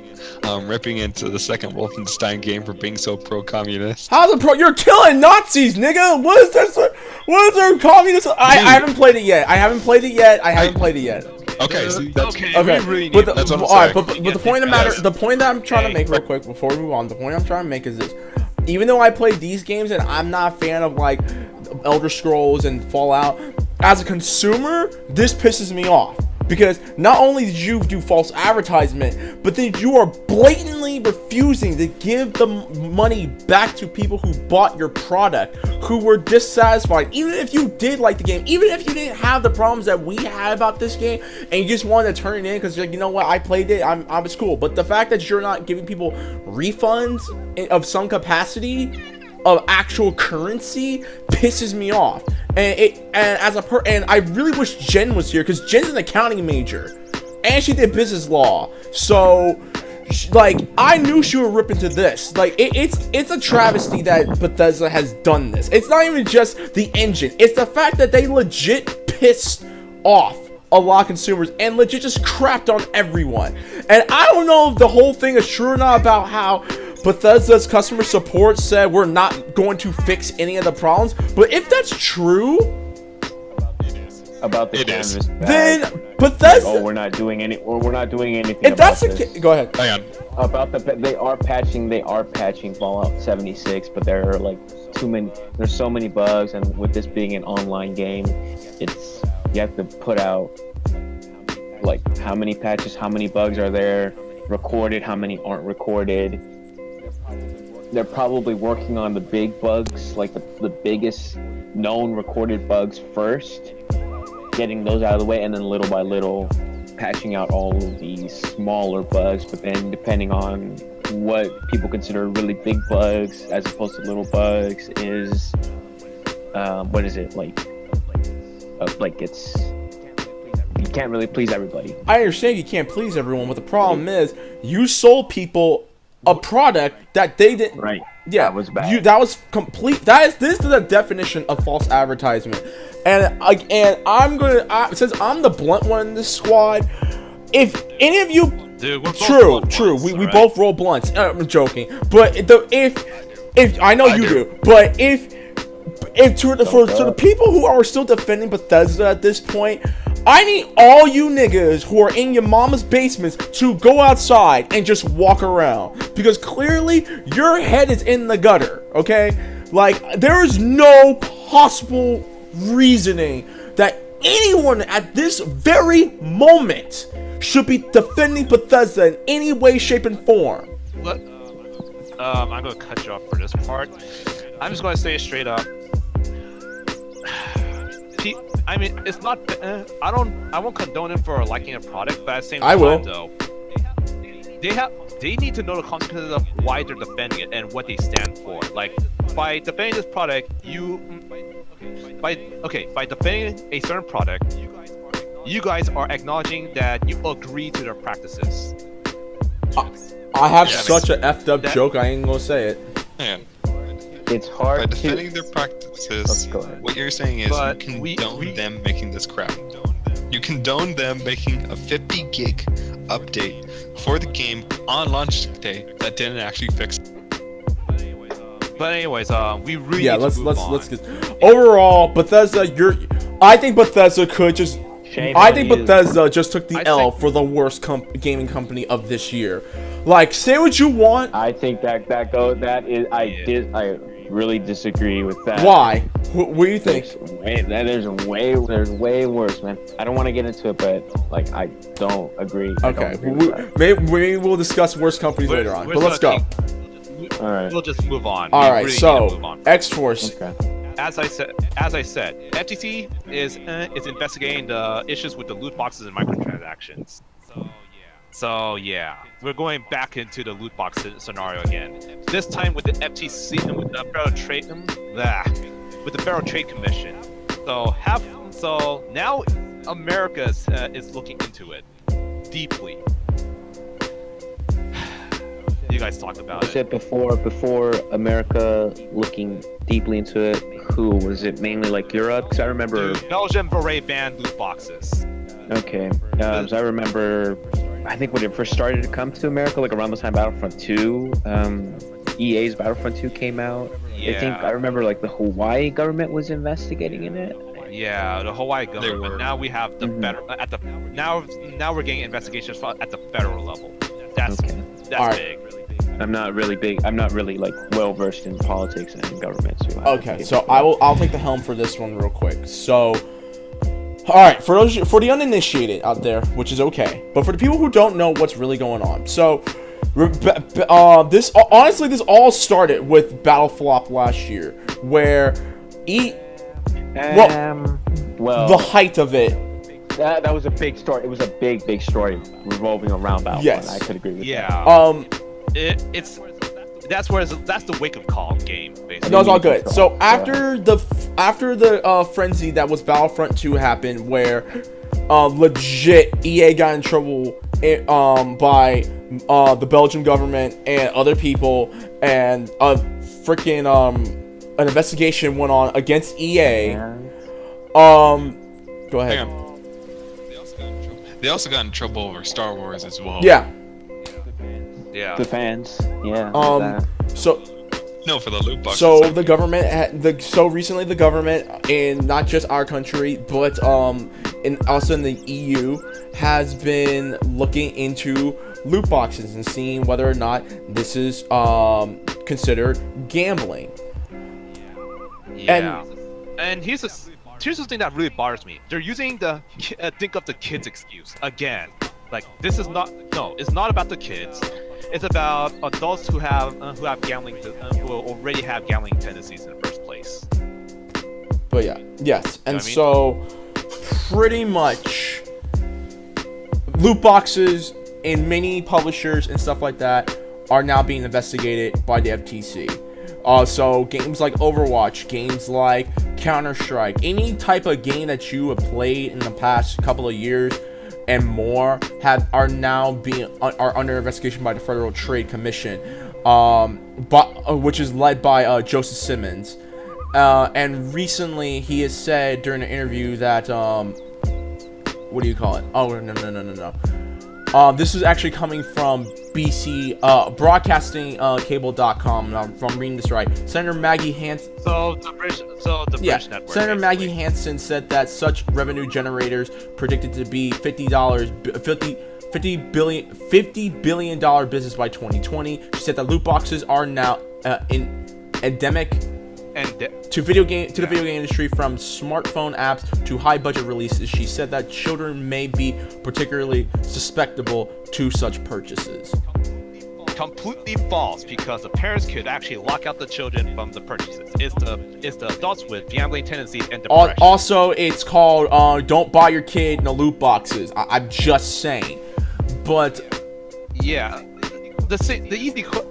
B: ripping into the second Wolfenstein game for being so pro-communist.
A: How's it pro? You're killing Nazis, nigga. What is this? What is their communist? I haven't played it yet. I haven't played it yet.
B: Okay, see, that's
C: Okay,
A: Okay,
C: we really
A: but
C: need
B: That's what I'm
A: all right,
B: saying.
A: but the point of the matter,
B: Yes.
A: the point that I'm trying to
C: Okay.
A: make real quick before we move on, the point I'm trying to make is this: even though I played these games and I'm not a fan of like Elder Scrolls and Fallout, as a consumer, this pisses me off. Because not only did you do false advertisement, but then you are blatantly refusing to give the money back to people who bought your product, who were dissatisfied. Even if you did like the game, even if you didn't have the problems that we had about this game, and you just wanted to turn it in because you're like, you know what, I played it, it's cool. But the fact that you're not giving people refunds of some capacity of actual currency pisses me off. And I really wish Jen was here, because Jen's an accounting major and she did business law, so like I knew she would rip into this. Like it's a travesty that Bethesda has done this. It's not even just the engine, it's the fact that they legit pissed off a lot of consumers and legit just crapped on everyone. And I don't know if the whole thing is true or not about how Bethesda's customer support said we're not going to fix any of the problems, but if that's true,
E: About the
B: It is.
E: canvas bag.
A: then Bethesda.
E: Oh, we're not doing anything.
A: If that's the
E: about this.
A: case, go ahead.
B: Hang on.
E: About they are patching Fallout 76, but there are like there's so many bugs, and with this being an online game, you have to put out like how many patches, how many bugs are there recorded, how many aren't recorded. They're probably working on the big bugs, like the biggest known recorded bugs first, getting those out of the way, and then little by little patching out all of these smaller bugs. But then depending on what people consider really big bugs as opposed to little bugs is what is it like it's, you can't really please everybody.
A: I understand you can't please everyone, but the problem is you sold people a product that they didn't.
E: Right.
A: Yeah,
E: That was bad.
A: That was complete. This is the definition of false advertisement. And I'm gonna, since I'm the blunt one in this squad, if any of you,
C: Dude, we're both
A: true,
C: roll
A: true,
C: blunts,
A: we
C: alright?
A: both roll blunts. I'm joking, but if I know
B: I
A: you
B: do.
A: do, but if to the people who are still defending Bethesda at this point, I need all you niggas who are in your mama's basements to go outside and just walk around, because clearly your head is in the gutter, okay? Like, there is no possible reasoning that anyone at this very moment should be defending Bethesda in any way, shape, and form.
C: I'm gonna cut you off for this part. I'm just gonna say it straight up. I mean, it's not. I won't condone him for liking a product, but at the same time,
A: will.
C: though, they need to know the consequences of why they're defending it and what they stand for. Like, by defending this product, by defending a certain product, you guys are acknowledging that you agree to their practices.
A: I have
B: Yes.
A: such a effed up joke, I ain't gonna say it.
B: Hang on.
E: It's
B: By
E: hard to.
B: defending their practices,
E: Go ahead.
B: what you're saying is
C: But
B: you
C: we-
B: condone them making this crap. You condone them making a 50 gig update for the game on launch day that didn't actually fix it.
C: But anyways, we really
A: Yeah,
C: need
A: let's
C: to move on.
A: get overall Bethesda. I think Bethesda could just.
E: Shame
A: I
E: on
A: think
E: you.
A: Bethesda just took the
C: I
A: L
C: think-
A: for the worst gaming company of this year. Like, say what you want.
E: I think I really disagree with that.
A: Why? What do you think?
E: There's way worse, man. I don't want to get into it, but like I don't agree. I don't
A: Okay,
E: agree with that.
A: maybe we'll discuss worst companies
C: We're-
A: later on.
C: we're
A: But let's go.
C: still
E: All right.
C: We'll just move on.
A: All
C: We
A: right,
C: really need to
A: so
C: move on.
A: Xforce.
E: Okay.
C: As I said, FTC is investigating the issues with the loot boxes and microtransactions. So yeah, we're going back into the loot box scenario again. This time with the FTC and with the Federal Trade Commission. So now America is looking into it deeply. You guys talked about
E: Was it before America looking deeply into it? Who was it? Mainly like Europe? Because I remember
C: Belgium already banned loot boxes.
E: Okay. So I remember, I think when it first started to come to America, like around the time Battlefront 2, EA's Battlefront 2 came out.
C: Yeah.
E: I remember like the Hawaii government was investigating in it.
C: Yeah, the Hawaii government. Now we have the now we're getting investigations at the federal level. That's big.
A: Right.
E: I'm not really like well versed in politics and government. So
A: Okay, so I'll take the helm for this one real quick. So, all right, for the uninitiated out there, which is okay, but for the people who don't know what's really going on, so this all started with Battle Flop last year, where the height of it.
E: That was a big story. It was a big story revolving around Battle.
A: Yes,
E: I could agree with that.
C: Yeah. That's the wake up call game, basically.
A: No, it's all good. So after the frenzy that was Battlefront 2 happened, where legit EA got in trouble by the Belgian government and other people, and an investigation went on against EA. Go ahead.
B: Hang on. They also got in trouble over Star Wars as well.
A: Yeah.
C: Yeah.
E: The fans. Yeah.
A: So.
B: No, for the loot boxes.
A: So the government recently the government in not just our country but also in the EU has been looking into loot boxes and seeing whether or not this is considered gambling.
C: Yeah. And here's the thing that really bothers me. They're using the think of the kids excuse again. Like it's not about the kids. It's about adults who have gambling, who already have gambling tendencies in the first place.
A: But yeah, yes, and so pretty much loot boxes in many publishers and stuff like that are now being investigated by the FTC. So games like Overwatch, games like Counter-Strike, any type of game that you have played in the past couple of years and more are now under investigation by the Federal Trade Commission, which is led by Joseph Simmons. And recently he has said during an interview that what do you call it? Oh no. This is actually coming from BC broadcastingcable.com. If I'm reading this right, Senator Maggie Hansen.
C: The British network.
A: Senator Maggie Hansen said that such revenue generators predicted to be $50 billion business by 2020. She said that loot boxes are now endemic to the video game industry, from smartphone apps to high budget releases. She said that children may be particularly susceptible to such purchases.
C: Completely false, because the parents could actually lock out the children from the purchases. It's the adults with gambling tendencies and depression.
A: Also, it's called "Don't buy your kid no loot boxes." I'm just saying, but
C: yeah, the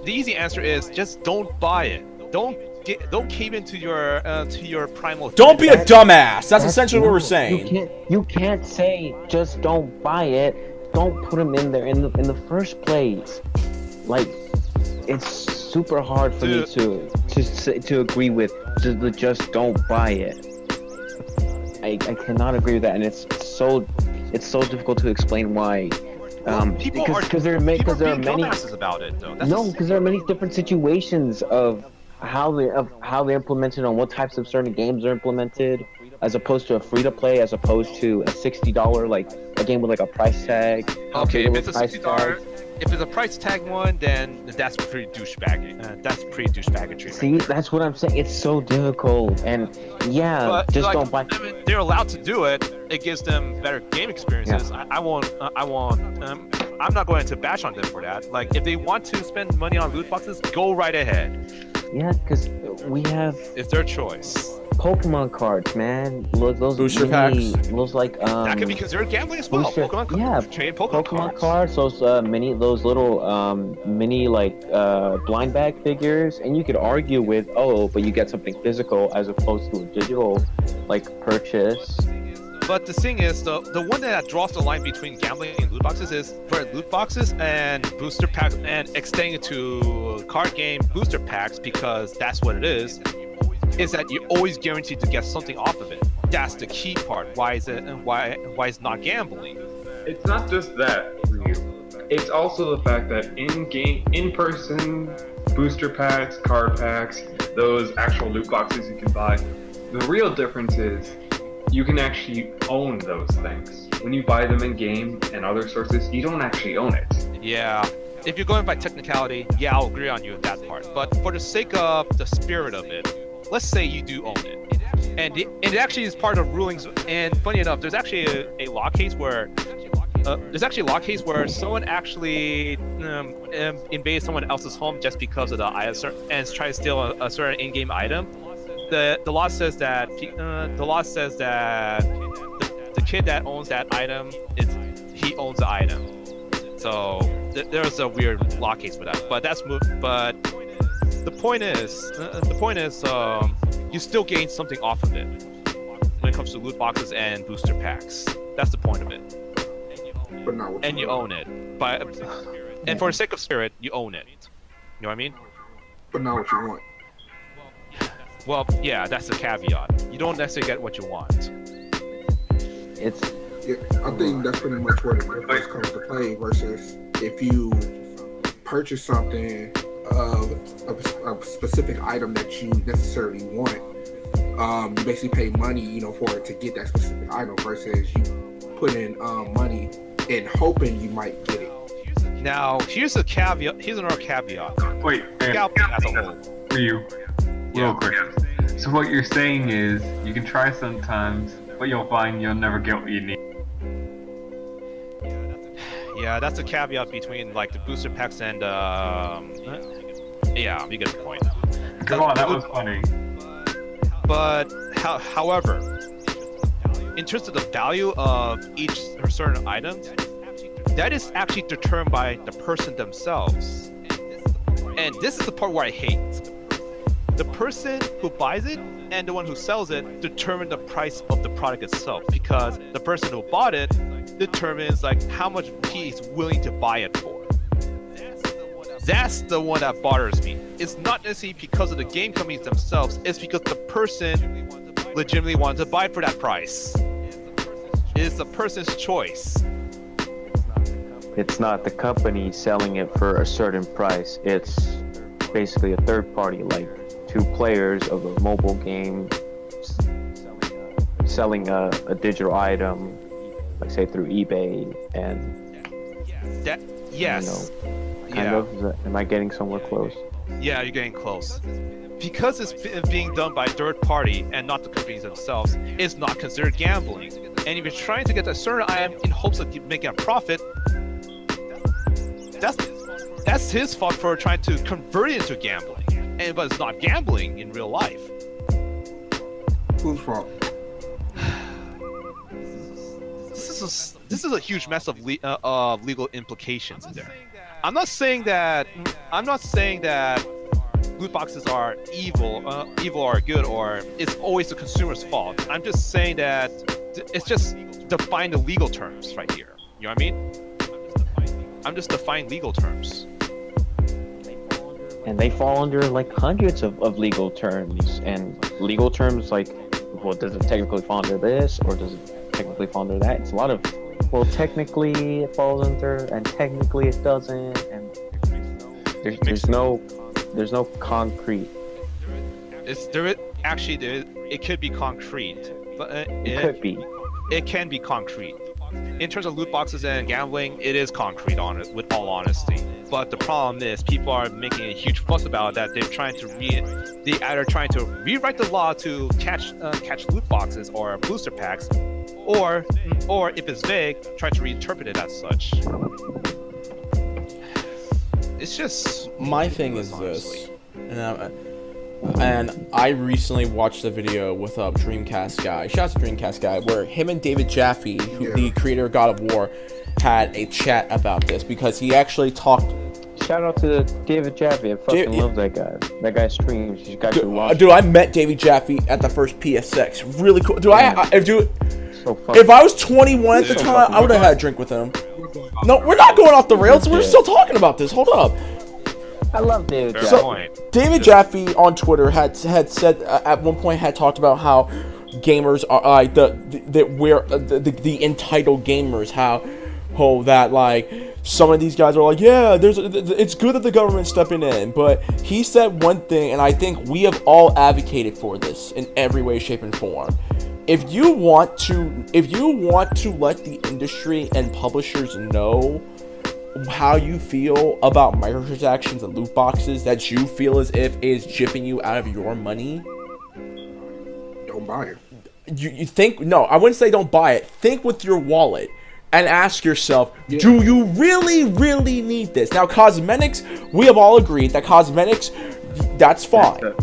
C: easy answer is just don't buy it. Don't cave into your primal.
A: Don't be a dumbass. That's essentially what we're saying.
E: You can't say just don't buy it. Don't put them in there in the first place. Like, it's super hard for me to agree with just don't buy it. I cannot agree with that, and it's so difficult to explain why. Because there are many
C: about it, though.
E: Because there are many different situations of how they're implemented, on what types of certain games are implemented, as opposed to a free-to-play, as opposed to a $60 like a game with like a price tag.
C: Okay, if it's a $60, if it's a price tag one, then that's pretty douchebaggy. That's pretty douchebaggery.
E: See, that's what I'm saying. It's so difficult, and don't buy.
C: I mean, they're allowed to do it. It gives them better game experiences. Yeah. I'm not going to bash on them for that. Like, if they want to spend money on loot boxes, go right ahead.
E: Yeah, because we have.
C: It's their choice.
E: Pokemon cards, man. Those
A: Booster
E: mini,
A: packs?
E: those like
C: That could be considered gambling as well.
E: booster-
C: Pokemon,
E: yeah,
C: trade Pokemon
E: cards. Those those little mini like blind bag figures, and you could argue with, oh, but you get something physical as opposed to a digital like purchase.
C: But the thing is, the one that draws the line between gambling and loot boxes is for loot boxes and booster packs, and extending it to card game booster packs, because that's what it is that you're always guaranteed to get something off of it. That's the key part. Why is it, and why is not gambling?
F: It's not just that, Ryu. It's also the fact that in-person booster packs, card packs, those actual loot boxes you can buy, the real difference is you can actually own those things. When you buy them in game and other sources, you don't actually own it.
C: Yeah. If you're going by technicality, yeah, I'll agree on you with that part. But for the sake of the spirit of it, let's say you do own it. And it actually is part of rulings. And funny enough, there's actually a law case where someone actually invaded someone else's home just because of the item and try to steal a certain in-game item. The law says that the kid that owns that item he owns the item. So there's a weird law case for that. But the point is, you still gain something off of it when it comes to loot boxes and booster packs. That's the point of it.
D: But not what
C: And you own it. And for the sake of spirit, you own it. You know what I mean?
D: But not what you want.
C: Well, yeah, that's the caveat. You don't necessarily get what you want.
E: It's
D: Yeah, I think that's pretty much where the difference comes to play versus if you purchase something of a specific item that you necessarily want. You basically pay money, for it to get that specific item versus you put in money and hoping you might get it.
C: Now, here's a caveat. Here's another caveat.
F: Wait,
C: Scalping as a whole.
F: Ryu, real quick. So what you're saying is, you can try sometimes, but you'll find you'll never get what you need.
C: Yeah, that's a caveat between like the booster packs and yeah, you get the point.
F: Come on, that was funny.
C: But however, in terms of the value of each certain item, that is actually determined by the person themselves. And this is the part where I hate. The person who buys it and the one who sells it determine the price of the product itself, because the person who bought it determines like how much he's willing to buy it for. That's the one that bothers me. It's not necessarily because of the game companies themselves, it's because the person legitimately wanted to buy it for that price. It's the person's choice.
E: It's not the company selling it for a certain price. It's basically a third party, like two players of a mobile game selling a digital item, like say through eBay, and
C: That yes.
E: kind of. Am I getting somewhere close?
C: Yeah, you're getting close. Because it's being done by a third party and not the companies themselves, it's not considered gambling. And if you're trying to get a certain item in hopes of making a profit, that's his fault for trying to convert it into gambling. But it's not gambling in real life.
D: Whose fault?
C: This is a huge mess of legal implications in there. I'm not saying that loot boxes are evil or good, or it's always the consumer's fault. I'm just saying that it's just define the legal terms right here. You know what I mean? I'm just defining legal terms.
E: And they fall under like hundreds of legal terms, and legal terms like, well, does it technically fall under this, or does it technically fall under that? It's a lot of, well, technically it falls under, and technically it doesn't, and there's no concrete.
C: It could be concrete, but
E: It could be.
C: It can be concrete. In terms of loot boxes and gambling, it is concrete on it, with all honesty. But the problem is, people are making a huge fuss about that. They're either trying to rewrite the law to catch loot boxes or booster packs, or if it's vague, try to reinterpret it as such. It's just
A: My thing is
C: honestly.
A: this, and And I recently watched a video with a Dreamcast guy. Shout out to Dreamcast guy, where him and David Jaffe, who the creator of God of War, had a chat about this because he actually talked.
E: Shout out to David Jaffe. I fucking love that guy. That guy streams. You guys should watch.
A: Dude, I met David Jaffe at the first PSX. Really cool. Dude,
E: So
A: if I was 21 at the time, I would have had a drink with him. No, we're not going off the rails. We're still talking about this. Hold up.
E: I love David Jaffe.
A: So, David Jaffe on Twitter had said at one point had talked about how gamers are the entitled gamers, how that like some of these guys are like, yeah, it's good that the government's stepping in, but he said one thing, and I think we have all advocated for this in every way, shape, and form. If you want to let the industry and publishers know how you feel about microtransactions and loot boxes that you feel as if is chipping you out of your money,
D: Don't buy it.
A: You think, no, I wouldn't say don't buy it. Think with your wallet and ask yourself, do you really need this? Now, cosmetics, we have all agreed that cosmetics, that's fine.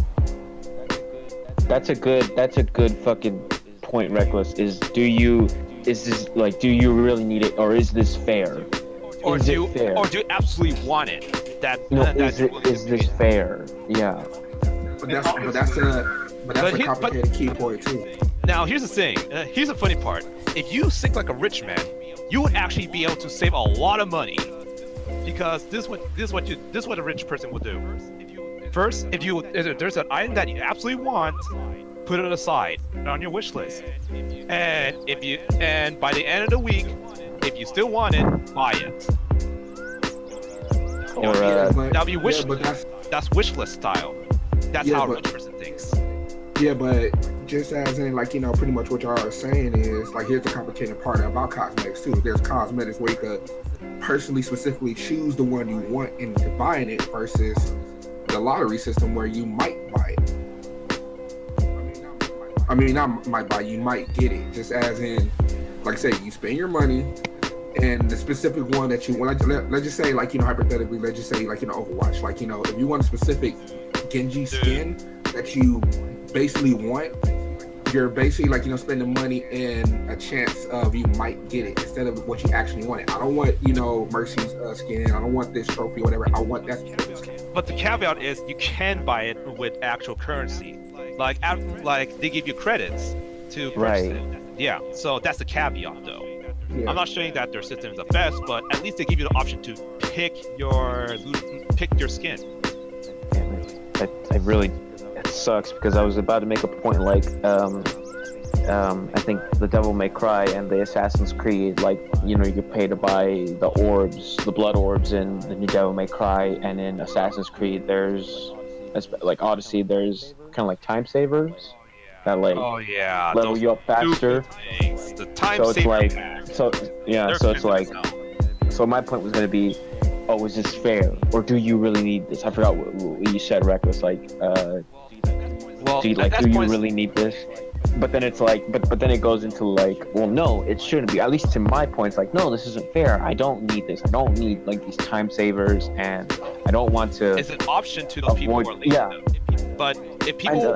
E: That's a good fucking point, Reckless. Do you really need it, or is this fair?
C: Or do you absolutely want it?
E: Is this fair? Yeah.
D: But that's a complicated key point too.
C: Now here's the thing. Here's the funny part. If you think like a rich man, you would actually be able to save a lot of money, because this is what a rich person would do. First, if there's an item that you absolutely want, put it aside on your wish list, and by the end of the week, if you still want it, buy it. That'll be wish. That's wish list style. That's how a rich person thinks.
D: Yeah, but just as in, like, pretty much what y'all are saying is, like, here's the complicated part about cosmetics too. There's cosmetics where you could personally, specifically choose the one you want and you're buying it, versus the lottery system where you might buy it. I mean, not might buy, you might get it. Just as in, like I say, you spend your money, and the specific one that you want, let's just say, like, hypothetically, let's just say, like, Overwatch, like, if you want a specific Genji skin that you basically want, you're basically, like, spending money and a chance of you might get it instead of what you actually wanted. I don't want, Mercy's skin. I don't want this trophy, whatever. I want that skin.
C: But the caveat is you can buy it with actual currency. Like they give you credits to purchase it. Yeah, so that's the caveat, though. Yeah. I'm not saying that their system is the best, but at least they give you the option to pick your skin.
E: It sucks, because I was about to make a point, like, I think the Devil May Cry and the Assassin's Creed, like, you pay to buy the orbs, the blood orbs in the new Devil May Cry, and in Assassin's Creed there's, like Odyssey, there's kind of like time savers that level you up faster.
C: The time
E: so my point was going to be, is this fair, or do you really need this? I forgot what you said, Reckless, like, do you really need this? But then it's like, but then it goes into like, well, no, it shouldn't be. At least to my point, it's like, no, this isn't fair. I don't need this. I don't need, like, these time savers, and I don't want to.
C: It's an option to those people who are lazy. Yeah. But if people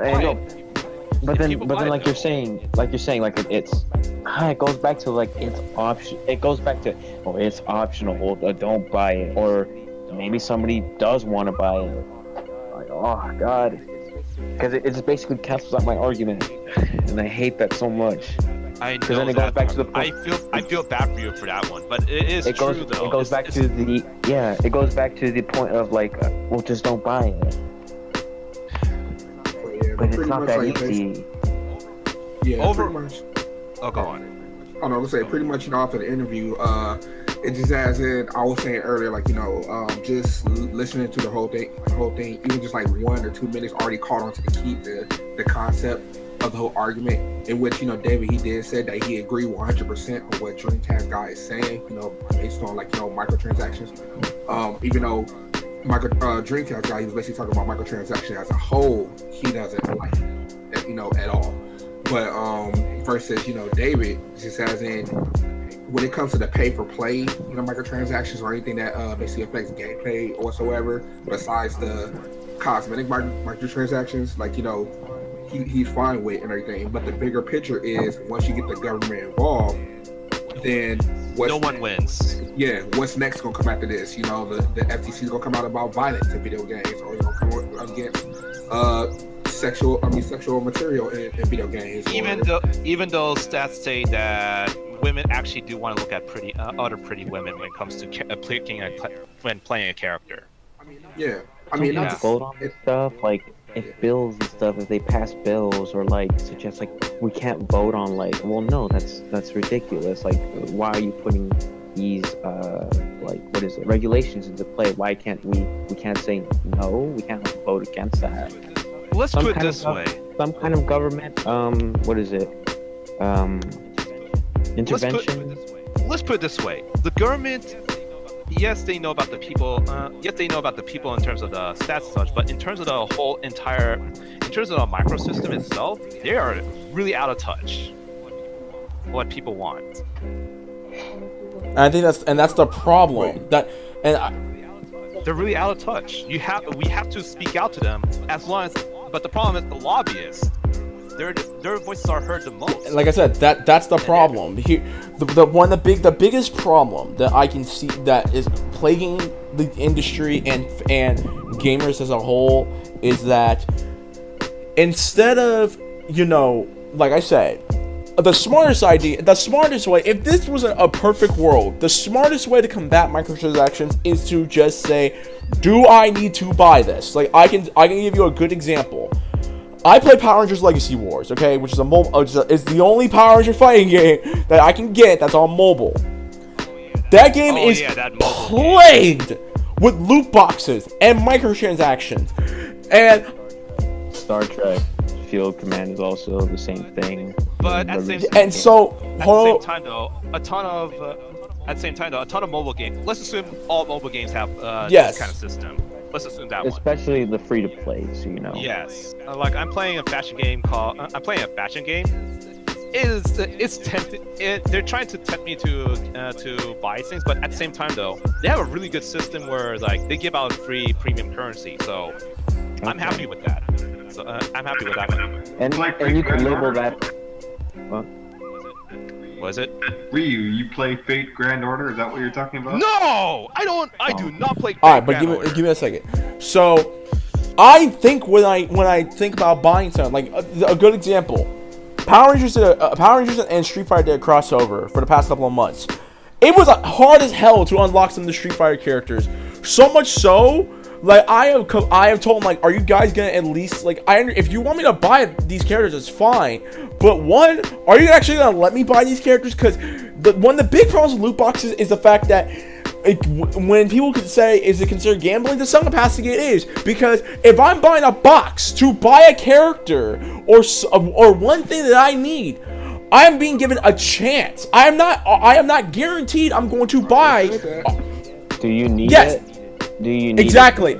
E: But then, like you're saying, it goes back to, like, it's option. It goes back to, it's optional. Don't buy it, or maybe somebody does want to buy it. Like, oh God. Because it just basically cancels out my argument, and I hate that so much.
C: I know then it goes back to the point. I feel bad for you for that one, but it goes, true though.
E: It goes back to the point of, like, just don't buy it. But it's not that easy.
D: Yeah, pretty much.
C: Oh, go on.
D: I was gonna say, pretty much, after the interview, it just, as in, I was saying earlier, like, just listening to the whole thing, even just like 1 or 2 minutes, already caught on to the concept of the whole argument, in which, David, he did said that he agreed 100% on what Dreamcast guy is saying, based on, like, microtransactions. Even though Dreamcast guy, he was basically talking about microtransactions as a whole, he doesn't like it, at all. But versus, David, just as in, when it comes to the pay for play, microtransactions or anything that basically affects gameplay or whatsoever, besides the cosmetic microtransactions, like he's fine with and everything. But the bigger picture is once you get the government involved, then
C: no one wins.
D: Yeah, what's next gonna come after this? The FTC is gonna come out about violence in video games, or it's gonna come against sexual material in video games.
C: Even though stats say that women actually do want to look at other pretty women when it comes to when playing a character.
D: Yeah, I mean,
E: not to vote on this stuff, like if bills and stuff, if they pass bills or like suggest like we can't vote on, like, well, no, that's ridiculous. Like, why are you putting these like, what is it, regulations into play? Why can't we can't say no? We can't vote against that.
C: Let's put it this way:
E: some kind of government, what is it, intervention.
C: Let's put it this way: the government. Yes, they know about the people. Yes, they know about the people in terms of the stats and such. But in terms of the in terms of the microsystem itself, they are really out of touch. What people want.
A: And I think that's the problem. They're
C: really out of touch. We have to speak out to them but the problem is the lobbyists. Their voices are heard the most.
A: Like I said, that's the problem. The biggest problem that I can see that is plaguing the industry and gamers as a whole is that instead of, like I said, the smartest way, if this was a perfect world, the smartest way to combat microtransactions is to just say, do I need to buy this? Like, I can give you a good example. I play Power Rangers Legacy Wars, okay, which is is the only Power Ranger fighting game that I can get that's on mobile. That game is plagued with loot boxes and microtransactions. And
E: Star Trek Field Command is also the same thing.
C: But at the same time, though, a ton of mobile games. Let's assume all mobile games have this kind of system. Let's assume that
E: especially the free to play, so
C: Yes, like I'm playing a fashion game. It's tempting. They're trying to tempt me to buy things, but at the same time, though, they have a really good system where like they give out free premium currency. So I'm happy with that. So I'm happy with that one.
E: And you can label that. What?
C: Was it?
F: Ryu, you play Fate Grand Order? Is that what you're talking about?
C: No, I don't. I do not play Fate
A: Alright, but
C: Grand Order.
A: give me a second. So, I think when I think about buying something, like a good example, Power Rangers and Street Fighter did a crossover for the past couple of months. It was hard as hell to unlock some of the Street Fighter characters. So much so, like I have told them, like, are you guys gonna at least, like, if you want me to buy these characters, it's fine. But one, are you actually gonna let me buy these characters? Because one of the big problems with loot boxes is the fact that when people could say, is it considered gambling? To some capacity it is. Because if I'm buying a box to buy a character or one thing that I need, I am being given a chance. I am not guaranteed I'm going to buy.
E: Do you need it? Do you need
A: exactly?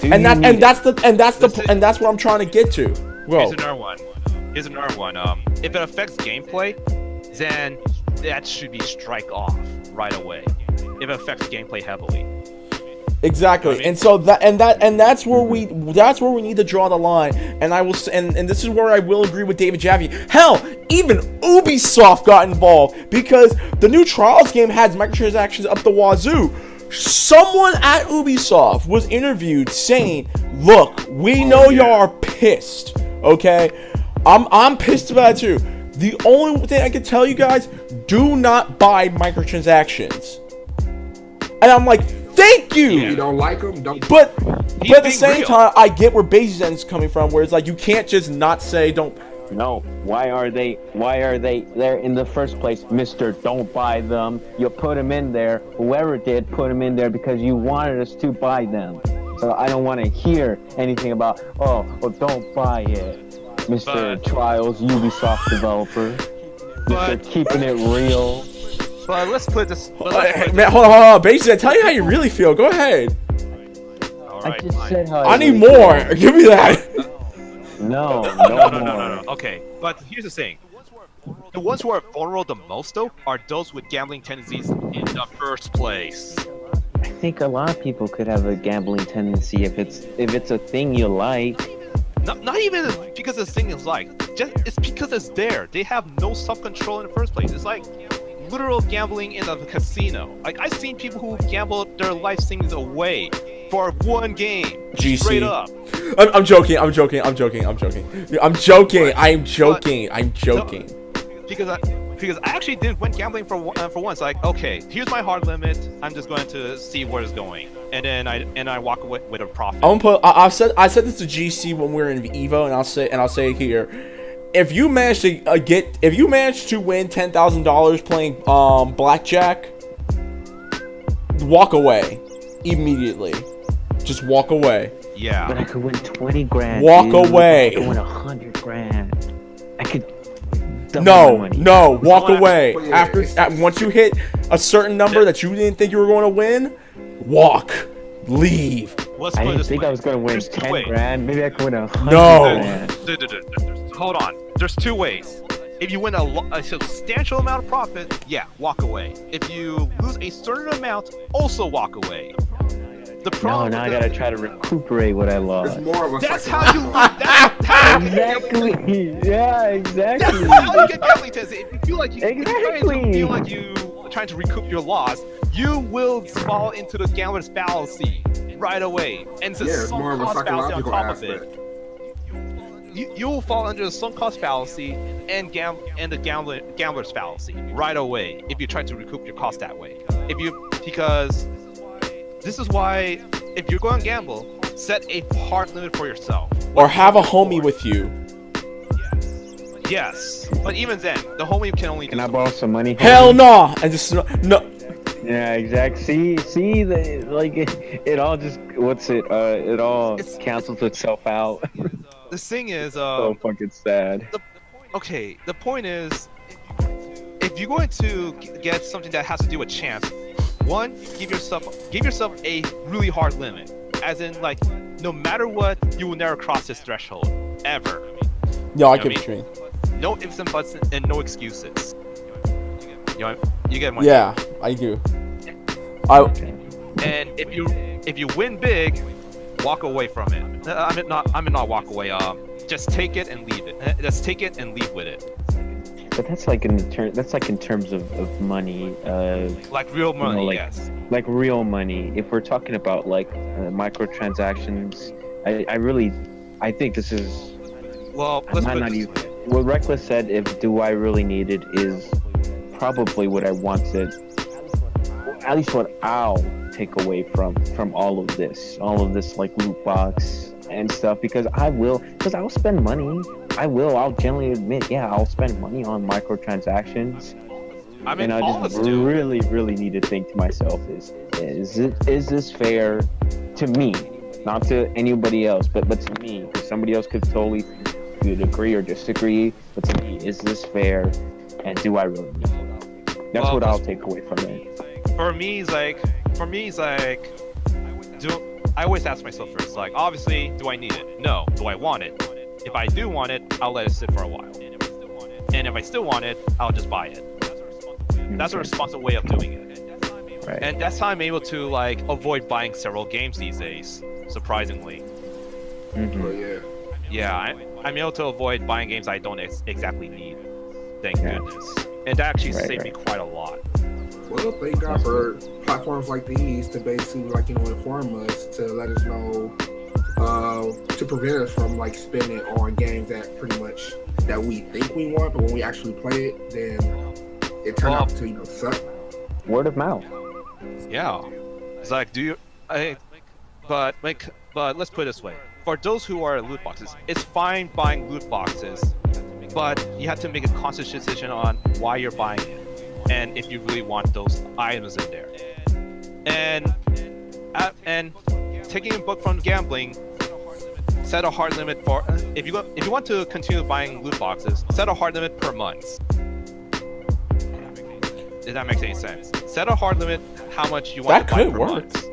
E: It?
A: That's what I'm trying to get to. Whoa.
C: Here's another one. If it affects gameplay, then that should be strike off right away. If it affects gameplay heavily.
A: Exactly,
C: you know
A: and so that's where we need to draw the line. And and this is where I will agree with David Jaffe. Hell, even Ubisoft got involved because the new Trials game had microtransactions up the wazoo. Someone at Ubisoft was interviewed saying, "Look, we know y'all are pissed. Okay, I'm pissed about it too. The only thing I can tell you guys: do not buy microtransactions." And I'm like, thank you.
D: If you don't like them, don't.
A: But at the same time, I get where Bajimxenn's coming from, where it's like you can't just not say don't.
E: No, why are they there in the first place, Mr. Don't buy them? You put them in there, whoever did put them in there because you wanted us to buy them. So I don't want to hear anything about, don't buy it, Mr. Trials Ubisoft developer. Mr. Keeping it real.
C: But let's put this.
A: Man, hold on. Bajimxenn, tell you how you really feel. Go ahead.
C: Alright,
E: I just said how
A: I need more. Give me that.
E: No.
C: Okay, but here's the thing. The ones who are vulnerable the most, though, are those with gambling tendencies in the first place.
E: think a lot of people could have a gambling tendency if it's a thing you like.
C: Not even because this thing is like, just it's because it's there. They have no self-control in the first place. It's like literal gambling in a casino. Like I've seen people who gamble their life savings away for one game.
A: GC.
C: Straight up.
A: I'm joking. I'm joking.
C: Because I actually did went gambling for once. Like, okay, here's my hard limit. I'm just going to see where it's going, and then I walk away with a profit.
A: I said this to GC when we were in Evo, and I'll say it here. If you manage to win $10,000 playing blackjack, walk away immediately. Just walk away.
C: Yeah.
E: But I could win 20 grand.
A: Walk
E: dude.
A: away.
E: I could win 100 grand. I could.
A: No, walk away.
D: Yeah,
A: Once you hit a certain number that you didn't think you were going to win, walk, leave.
C: Let's
E: I
C: put it
E: didn't
C: this
E: think
C: way.
E: I was gonna win
C: There's
E: 10
C: ways.
E: grand. Maybe I could win 100
A: No.
E: grand.
C: Hold on. There's two ways. If you win a substantial amount of profit, yeah, walk away. If you lose a certain amount, also walk away. The
E: No,
C: problem.
E: now I gotta try to recuperate what I
D: It's
E: lost.
D: more of a
C: That's how you.
D: psychological-
C: That's how you get
E: Exactly. Yeah, exactly.
C: That's how you get gambling tendency. If you feel like
E: Exactly.
C: trying to recoup your loss, you will fall into the gambler's fallacy right away, and the
D: Yeah, it's
C: sunk
D: more of a
C: cost fallacy on
D: psychological
C: top
D: aspect.
C: of it. You will fall under the sunk cost fallacy and the gambler's fallacy right away if you try to recoup your cost that way. Because this is why if you're going to gamble, set a hard limit for yourself.
A: Or have a homie with you.
C: Yes, but even then, the homie can only.
E: Can I borrow some money?
A: Hell no! And just no.
E: Yeah, exactly. See, it all just it all
C: It's-
E: cancels itself out.
C: The thing is,
E: So fucking sad.
C: okay, the point is, if you're going to get something that has to do with chance, one, give yourself a really hard limit, as in like, no matter what, you will never cross this threshold ever.
A: Yo, I
C: You know
A: get
C: what
A: what you mean.
C: No ifs and buts and no excuses. You get my
A: Yeah, I do.
C: And if you win big, walk away from it. I mean not walk away. Just take it and leave it. Just take it and leave with it.
E: But that's like in terms of money.
C: Like real money,
E: like-
C: yes.
E: Like real money. If we're talking about like microtransactions, I think this is.
C: Well,
E: I
C: let's
E: might
C: put
E: not
C: it
E: even. What Reckless said, if do I really need it, is probably what I wanted. At least what I'll take away from all of this like loot box and stuff, because I'll spend money. I'll generally admit, yeah, I'll spend money on microtransactions.
C: I mean,
E: And I
C: all of
E: just
C: us do.
E: really need to think to myself, is this fair to me? Not to anybody else, but to me, because somebody else could totally agree or disagree. But to me, is this fair? And do I really need it? That's
C: Well,
E: what I'll take away from it.
C: For me, it's like, I always ask myself first, like, obviously, do I need it? No. Do I want it? If I do want it, I'll let it sit for a while. And if I still want it, I'll just buy it. That's a responsible way of doing it.
E: Right.
C: And that's how I'm able to, like, avoid buying several games these days, surprisingly.
E: Mhm.
D: But yeah.
C: Yeah, I'm able to avoid buying games I don't exactly need. Thank
E: Yeah.
C: goodness. And that actually
E: Right,
C: saved me
E: right.
C: quite a lot.
D: Well, thank God for platforms like these to basically, like, inform us, to let us know, to prevent us from, like, spending on games that pretty much that we think we want, but when we actually play it, then it turned out to, suck.
E: Word of mouth.
C: Yeah. It's like, but let's put it this way. For those who are loot boxes, it's fine buying loot boxes, but you have to make a conscious decision on why you're buying it, and if you really want those items in there. And taking a book from gambling, set a hard limit for if you want to continue buying loot boxes, set a hard limit per month. If that makes any sense. Set a hard limit how much you want
A: That
C: to buy
A: could
C: per
A: work.
C: month.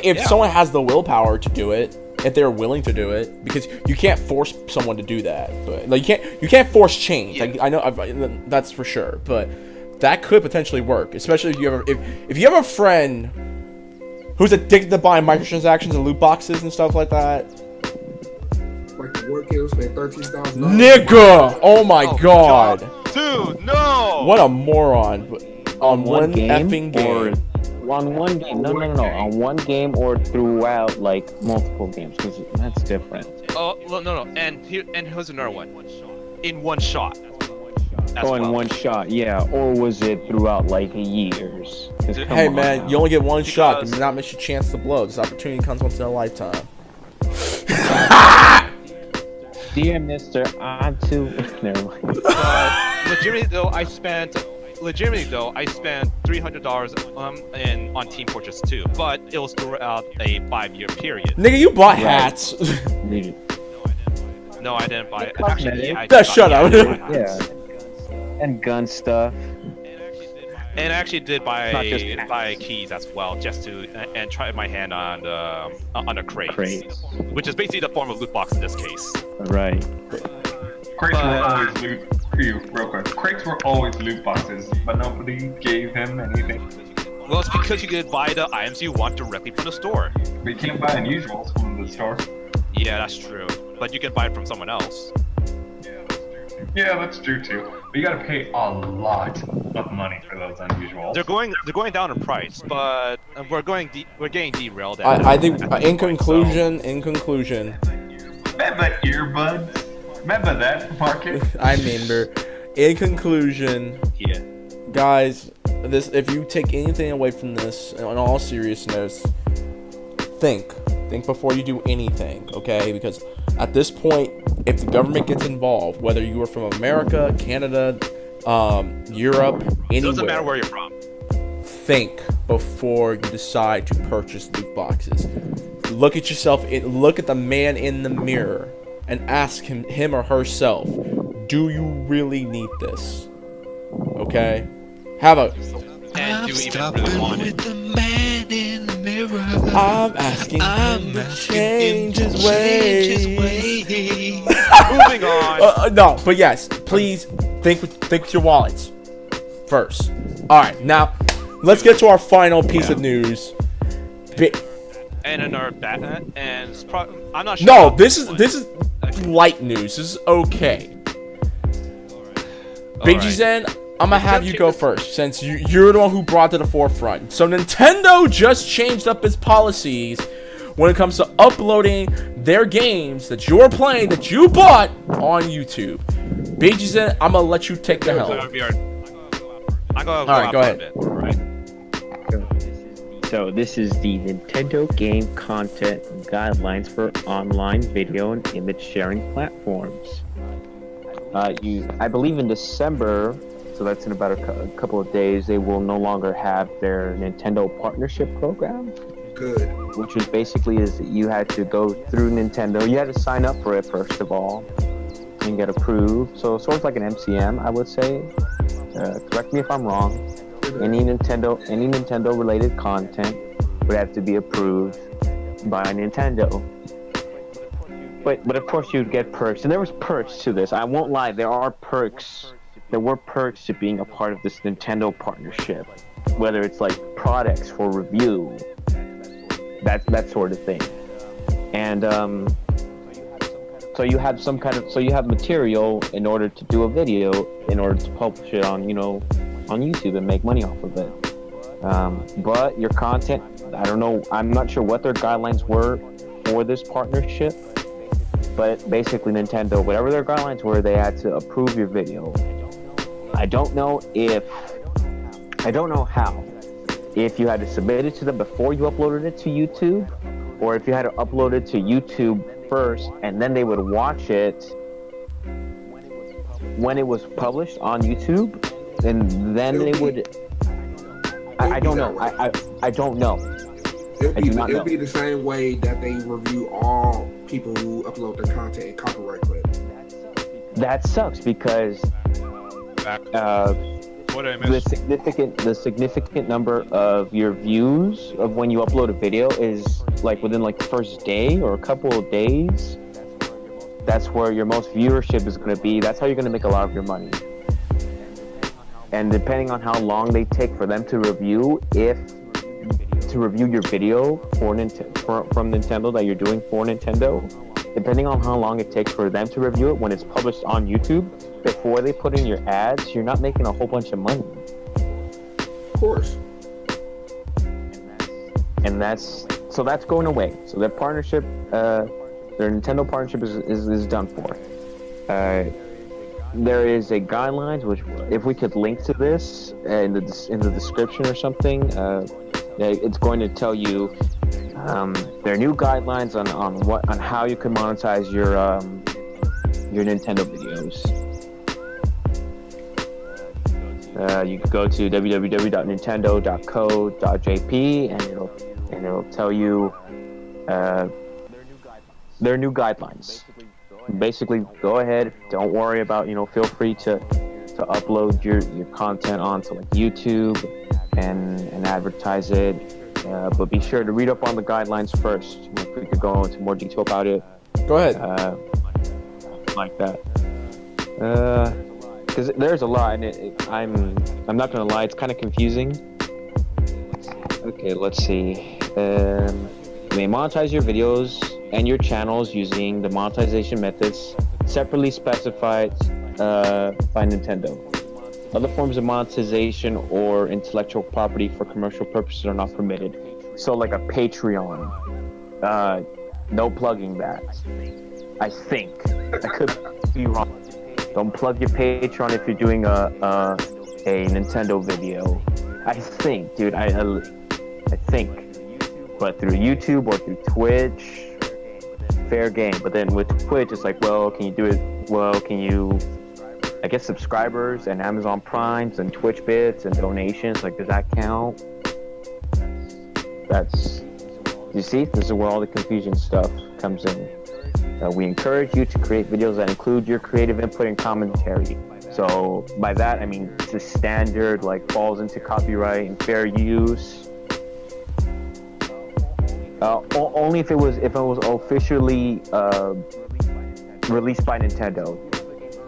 A: If
C: Yeah.
A: someone has the willpower to do it, if they're willing to do it, because you can't force someone to do that. But like you can't force change.
C: Yeah.
A: Like I know that's for sure. But that could potentially work, especially if you have a friend who's addicted to buying microtransactions and loot boxes and stuff like that.
D: Like the war kills spent $13,000.
A: Nigga! Oh my god.
C: Dude, no!
A: What a moron. On one
E: game
A: effing game.
E: or on one game? No. On one game or throughout like multiple games, because that's different.
C: Oh, well, no. And here's another one. In one shot.
E: In one shot, yeah. Or was it throughout like years?
A: Hey man, you only get one shot. Do not miss your chance to blow. This opportunity comes once in a lifetime.
E: Dear Mister, I'm too. Never mind.
C: Legitimately though, I spent $300 on Team Fortress 2, but it was throughout a 5-year period.
A: Nigga, you bought hats.
C: No, I didn't buy it. Actually,
A: Shut up.
E: Yeah. And gun stuff.
C: And I actually did buy keys as well, just to and try my hand on the crates, which is basically the form of loot box in this case.
E: Right.
F: Crates were always loot. Real quick. Crates were always loot boxes, but nobody gave him anything.
C: Well, it's because you could buy the items you want directly from the store.
F: But you can't buy unusuals from the store.
C: Yeah, that's true. But you can buy it from someone else.
F: Yeah, that's true too. But you gotta pay a lot of money for those unusuals.
C: They're going down in price, but we're getting derailed.
A: I think in conclusion.
F: Remember earbuds? Remember that market?
A: I remember. In conclusion,
C: yeah,
A: guys, if you take anything away from this, in all seriousness, think before you do anything, okay? Because at this point, if the government gets involved, whether you are from America, Canada, Europe, anywhere,
C: doesn't matter where you're from.
A: Think before you decide to purchase loot boxes. Look at yourself. Look at the man in the mirror and ask him or herself, do you really need this? Okay?
C: And do you even really want it?
B: The man in the mirror.
A: I'm asking him to change his ways.
C: Moving on.
A: No, but yes, please think with your wallets first. All right, now let's get to our final piece of news.
C: And another bad, and I'm not sure.
A: No, this is light news. This is okay. Bajimxenn, I'm gonna have you go first, since you're the one who brought it to the forefront. So Nintendo just changed up its policies when it comes to uploading their games that you're playing, that you bought on YouTube. Bajimxenn, I'm gonna let you take the helm. Alright, go ahead.
E: So this is the Nintendo Game Content Guidelines for online video and image sharing platforms. I believe in December, so that's in about a couple of days, they will no longer have their Nintendo partnership program.
D: Good.
E: Which was basically is that you had to go through Nintendo. You had to sign up for it first of all and get approved. So sort of like an MCM, I would say. Correct me if I'm wrong. Any Nintendo related content would have to be approved by Nintendo. But of course you'd get perks, and there was perks to this. I won't lie, there are perks. There were perks to being a part of this Nintendo partnership, whether it's like products for review, that sort of thing. And so you have material in order to do a video, in order to publish it on on YouTube and make money off of it. But your content, I don't know, I'm not sure what their guidelines were for this partnership, but basically Nintendo, whatever their guidelines were, they had to approve your video. I don't know how. If you had to submit it to them before you uploaded it to YouTube, or if you had to upload it to YouTube first and then they would watch it when it was published on YouTube, and then they would. I don't know. I don't know.
D: It'll be the same way that they review all people who upload their content and copyright claim.
E: That sucks because the significant number of your views of when you upload a video is like within like the first day or a couple of days. That's where your most viewership is going to be. That's how you're going to make a lot of your money. and depending on how long they take for them to review, your video from Nintendo that you're doing for Nintendo, depending on how long it takes for them to review it when it's published on YouTube, before they put in your ads, you're not making a whole bunch of money.
D: Of course.
E: And that's going away. So their partnership, their Nintendo partnership is done for. There is a guidelines, which if we could link to this in the description or something, it's going to tell you their new guidelines on how you can monetize your Nintendo videos. You can go to www.nintendo.co.jp and it'll tell you their new guidelines. Basically, go ahead. Don't worry about, feel free to upload your content onto like YouTube and advertise it. But be sure to read up on the guidelines first. If we could go into more detail about it.
A: Go ahead.
E: Like that. Because there's a lot, and I'm not gonna lie, it's kind of confusing. Okay, let's see. You may monetize your videos and your channels using the monetization methods separately specified by Nintendo. Other forms of monetization or intellectual property for commercial purposes are not permitted. So like a Patreon, no plugging that. I think. I could be wrong. Don't plug your Patreon if you're doing a Nintendo video. I think, dude. I think. But through YouTube or through Twitch, fair game. But then with Twitch, it's like, well, can you do it? Well, can you? I guess subscribers and Amazon Primes and Twitch bits and donations, like, does that count? You see, this is where all the confusion stuff comes in. We encourage you to create videos that include your creative input and commentary. So by that, I mean, it's a standard, like, falls into copyright and fair use. Only if it was officially released by Nintendo.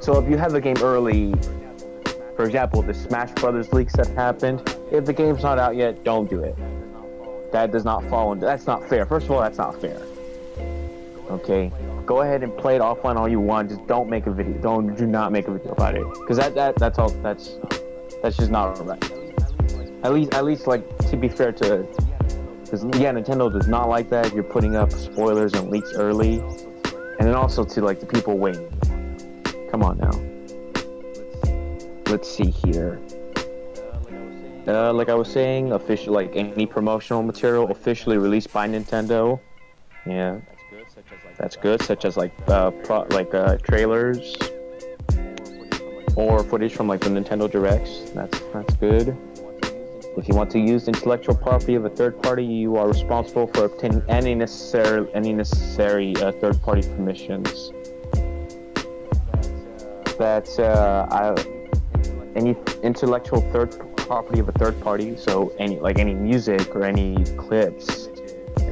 E: So if you have a game early, for example, the Smash Brothers leaks that happened, if the game's not out yet, don't do it. That does not fall into, that's not fair. First of all, that's not fair. Okay, go ahead and play it offline all you want. Just don't make a video. Do not make a video about it, because that's just not right. At least like, to be fair to, because yeah, Nintendo does not like that. You're putting up spoilers and leaks early, and then also to like the people waiting. Come on now. Let's see here. Like I was saying, official, like any promotional material officially released by Nintendo. Yeah, that's good. Such as like trailers or footage from like the Nintendo Directs. That's good. If you want to use intellectual property of a third party, you are responsible for obtaining any necessary third-party permissions. That's any intellectual third property of a third party. So any music or any clips,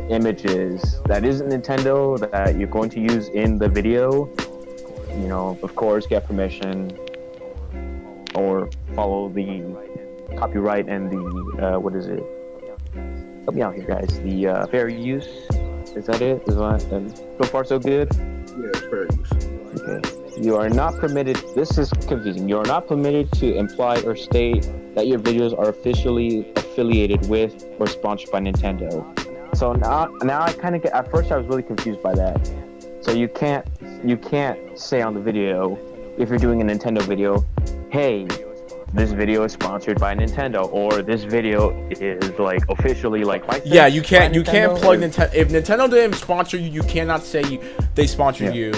E: images that isn't Nintendo that you're going to use in the video, of course, get permission or follow the copyright and the what is it? Help me out here, guys. The fair use. Is that it? So far so good?
D: Yeah, it's fair use.
E: Okay. You are not permitted. This is confusing. You are not permitted to imply or state that your videos are officially affiliated with or sponsored by Nintendo. So now I kind of get. At first, I was really confused by that. So you can't say on the video, if you're doing a Nintendo video, hey, this video is sponsored by Nintendo, or this video is like officially like licensed.
A: Yeah, you can't plug Nintendo. If Nintendo didn't sponsor you, you cannot say they sponsored you.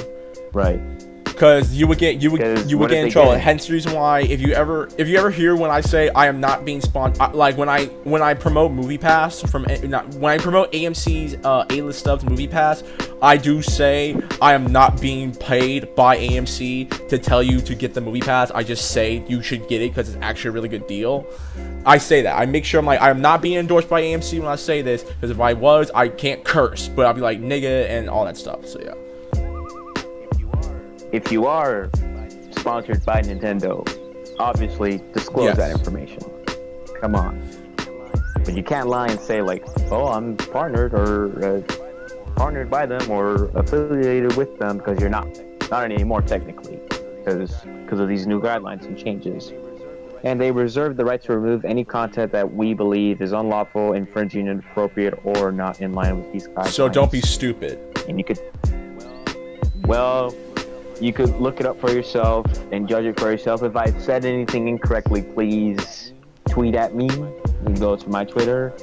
E: Right.
A: Because you would get in trouble. Hence the reason why if you ever hear when I say I am not being sponsored, like when I promote MoviePass when I promote AMC's A-list stuff MoviePass, I do say I am not being paid by AMC to tell you to get the MoviePass. I just say you should get it because it's actually a really good deal. I say that. I make sure I am not being endorsed by AMC when I say this, because if I was, I can't curse, but I'll be like nigga and all that stuff. So yeah.
E: If you are sponsored by Nintendo, obviously disclose
A: Yes.
E: that information. Come on. But you can't lie and say like, oh, I'm partnered or partnered by them or affiliated with them, because you're not anymore technically, because of these new guidelines and changes. And they reserve the right to remove any content that we believe is unlawful, infringing, inappropriate, or not in line with these guidelines.
A: So don't be stupid.
E: And you could, well, you could look it up for yourself and judge it for yourself. If I've said anything incorrectly, please tweet at me. You can go to my Twitter,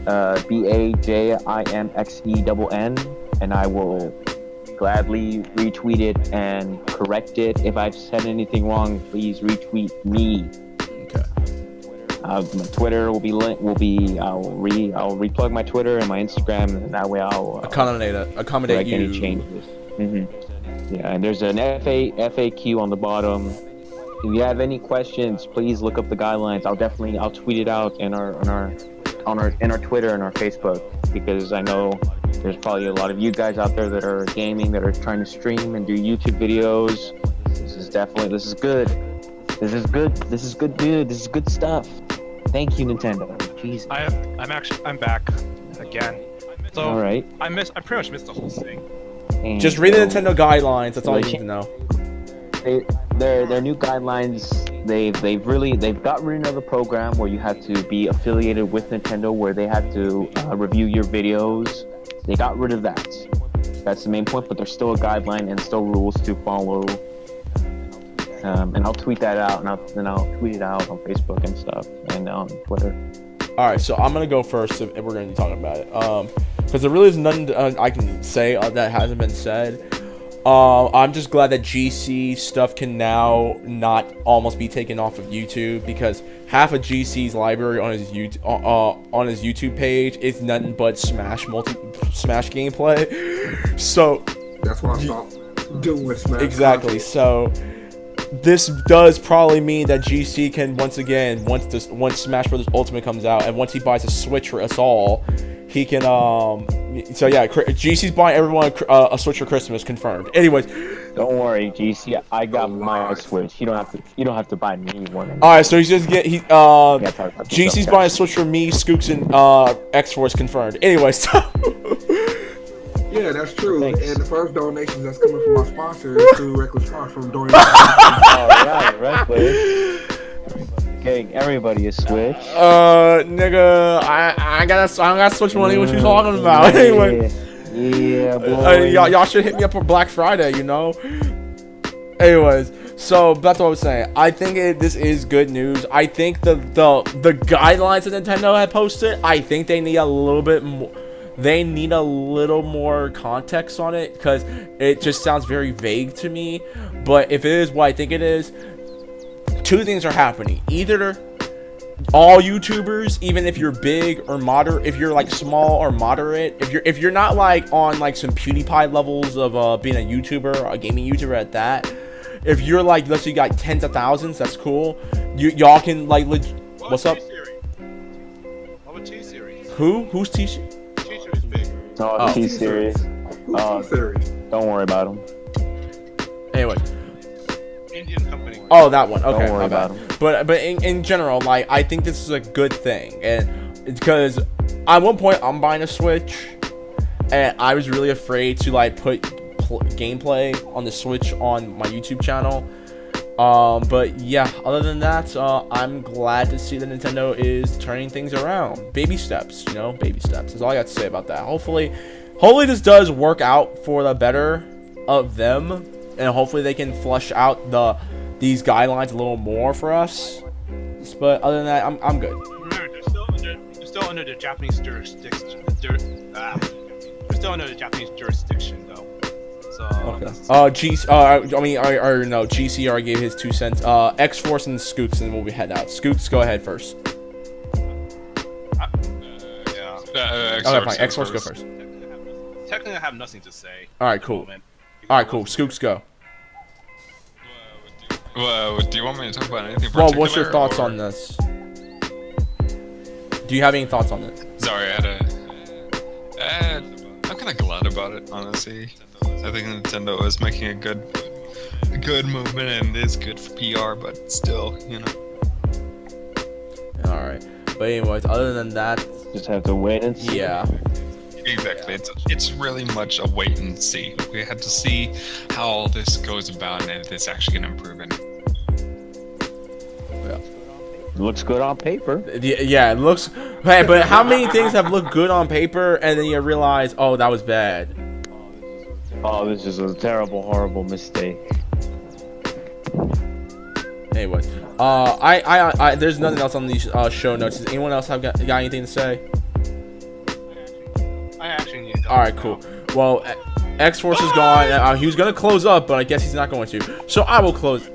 E: BAJIMXENN, and I will gladly retweet it and correct it. If I've said anything wrong, please retweet me.
A: Okay.
E: My Twitter will be linked. I'll replug my Twitter and my Instagram, and that way I'll
A: Accommodate
E: correct
A: you.
E: any changes. Yeah, and there's an FAQ on the bottom. If you have any questions, please look up the guidelines. I'll tweet it out in our Twitter and our Facebook, because I know there's probably a lot of you guys out there that are gaming, that are trying to stream and do YouTube videos. This is good. This is good, dude. This is good stuff. Thank you, Nintendo. Jeez.
C: I'm back again. So
E: All right.
C: I pretty much missed the whole thing.
E: And
A: Just read the
E: so-
A: Nintendo guidelines. That's all you need to know.
E: Their new guidelines, they've got rid of the program where you had to be affiliated with Nintendo, where they had to review your videos. They got rid of that. That's the main point, but there's still a guideline and still rules to follow. And I'll tweet that out, and I'll tweet it out on Facebook and stuff, and on Twitter.
A: All right, so I'm gonna go first, if we're gonna be talking about it, because there really is nothing I can say that hasn't been said. I'm just glad that GC stuff can now not almost be taken off of YouTube, because half of GC's library on his YouTube page is nothing but Smash gameplay. So
D: That's why I stopped doing Smash.
A: exactly. So this does probably mean that GC can once Smash Bros. Ultimate comes out, and once he buys a Switch for us all, he can so yeah, GC's buying everyone a Switch for Christmas, confirmed. Anyways,
E: Don't worry, GC. I got my Switch. You don't have to buy me one.
A: all right, so he's just GC's
E: yourself,
A: buying a Switch for me, Skooks, and Xforce, confirmed. Anyways, so
D: Yeah, that's true.
E: Thanks.
D: And the first donations that's coming from our sponsor is through Reckless Fox from donating.
E: Oh yeah, Reckless. Getting everybody a Switch.
A: nigga, I don't got Switch money. What you talking about? Anyway,
E: Yeah, boy.
A: y'all should hit me up for Black Friday, you know. Anyways, so that's what I was saying. I think this is good news. I think the guidelines that Nintendo had posted, I think they need a little bit more. They need a little more context on it, because it just sounds very vague to me. But if it is what I think it is, two things are happening. Either all YouTubers, even if you're big or moderate, if you're like small or moderate, if you're not like on like some PewDiePie levels of being a YouTuber, a gaming YouTuber at that, if you're like, let's say you got tens of thousands, that's cool. Y'all can like what's up?
C: What about T-Series?
A: Who's T-Series?
C: T-Series big.
E: Oh, T-Series.
D: Who's T-Series?
E: Don't worry about them.
A: Anyway.
C: Indian company.
A: Oh, that one. Okay,
E: Don't worry
A: my bad.
E: about 'em.
A: But in general, like, I think this is a good thing, and because at one point I'm buying a Switch, and I was really afraid to like put gameplay on the Switch on my YouTube channel. But yeah, other than that, I'm glad to see that Nintendo is turning things around. Baby steps, you know, baby steps. That's all I got to say about that. Hopefully this does work out for the better of them, and hopefully they can flush out these guidelines a little more for us. But other than that, I'm good.
C: Remember, they're still under the Japanese jurisdiction. They're still under the Japanese jurisdiction, though. So.
A: Okay. GC already gave his 2 cents. Xforce and Skooks, and then we'll head out. Skooks, go ahead first.
C: Yeah.
A: Okay, fine. Xforce, go first.
C: Technically, I have nothing to say.
A: All right, cool. All right, cool. Skooks, go.
B: Well, do you want me to talk about anything
A: Well,
B: particular?
A: what's your thoughts
B: or-
A: on this? Do you have any thoughts on this?
B: Sorry, I'm kind of glad about it, honestly. I think Nintendo is making a good good movement and it's good for PR, but still, you know.
A: All right. But anyways, other than that,
E: Just have to wait and see.
A: yeah.
B: Exactly. It's really much a wait and see. We had to see how all this goes about and if it's actually going to improve it.
E: It looks good on paper.
A: Yeah, it looks. Hey, but how many things have looked good on paper and then you realize, oh, that was bad?
E: Oh, this is a terrible, horrible mistake.
A: Anyway, I there's nothing else on these show notes. Does anyone else have got anything to say?
C: I actually need to.
A: All right, cool. Well, Xforce is gone. He was gonna close up, but I guess he's not going to. So I will close.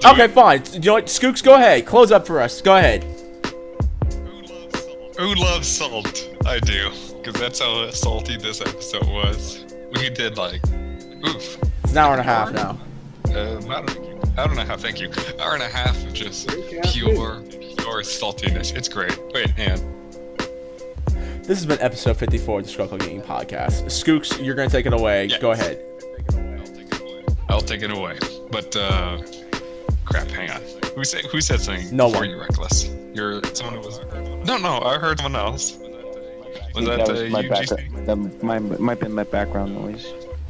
A: Okay, fine. You know what, Skooks, go ahead. Close up for us. Go ahead.
B: Who loves salt? I do, because that's how salty this episode was. We did like, oof.
A: It's an hour and a half now.
B: About hour and a half. Thank you. Hour and a half of just pure saltiness. It's great. Wait, and
A: This has been episode 54 of the Scrubclubgaming Podcast. Skooks, you're gonna take it away.
B: Yes.
A: Go ahead.
B: I'll take it away. But crap. Hang on. Who said something?
A: No
B: before
A: one.
B: You reckless. Someone was. No. I heard someone else. Was that
E: was my
B: UGC?
E: background. That might be my background noise.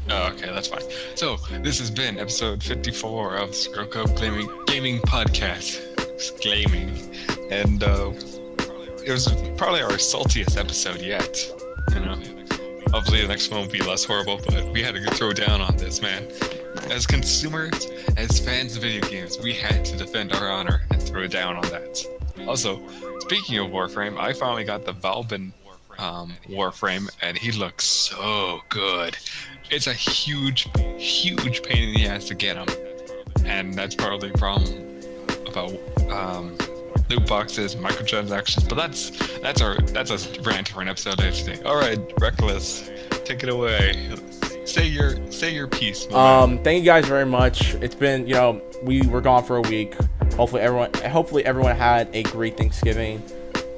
B: Oh, okay, that's fine. So, this has been episode 54 of Scrubclubgaming Podcast. Gaming. And, it was probably our saltiest episode yet. You know? Hopefully the next one will be less horrible, but we had to throw down on this, man. As consumers, as fans of video games, we had to defend our honor and throw down on that. Also, speaking of Warframe, I finally got the Valbin Warframe, and he looks so good. It's a huge pain in the ass to get him, and that's part of the problem about loot boxes, microtransactions. But that's a rant for an episode today. All right, Reckless, take it away. Say your piece.
A: Thank you guys very much. It's been, we were gone for a week. Hopefully everyone had a great Thanksgiving.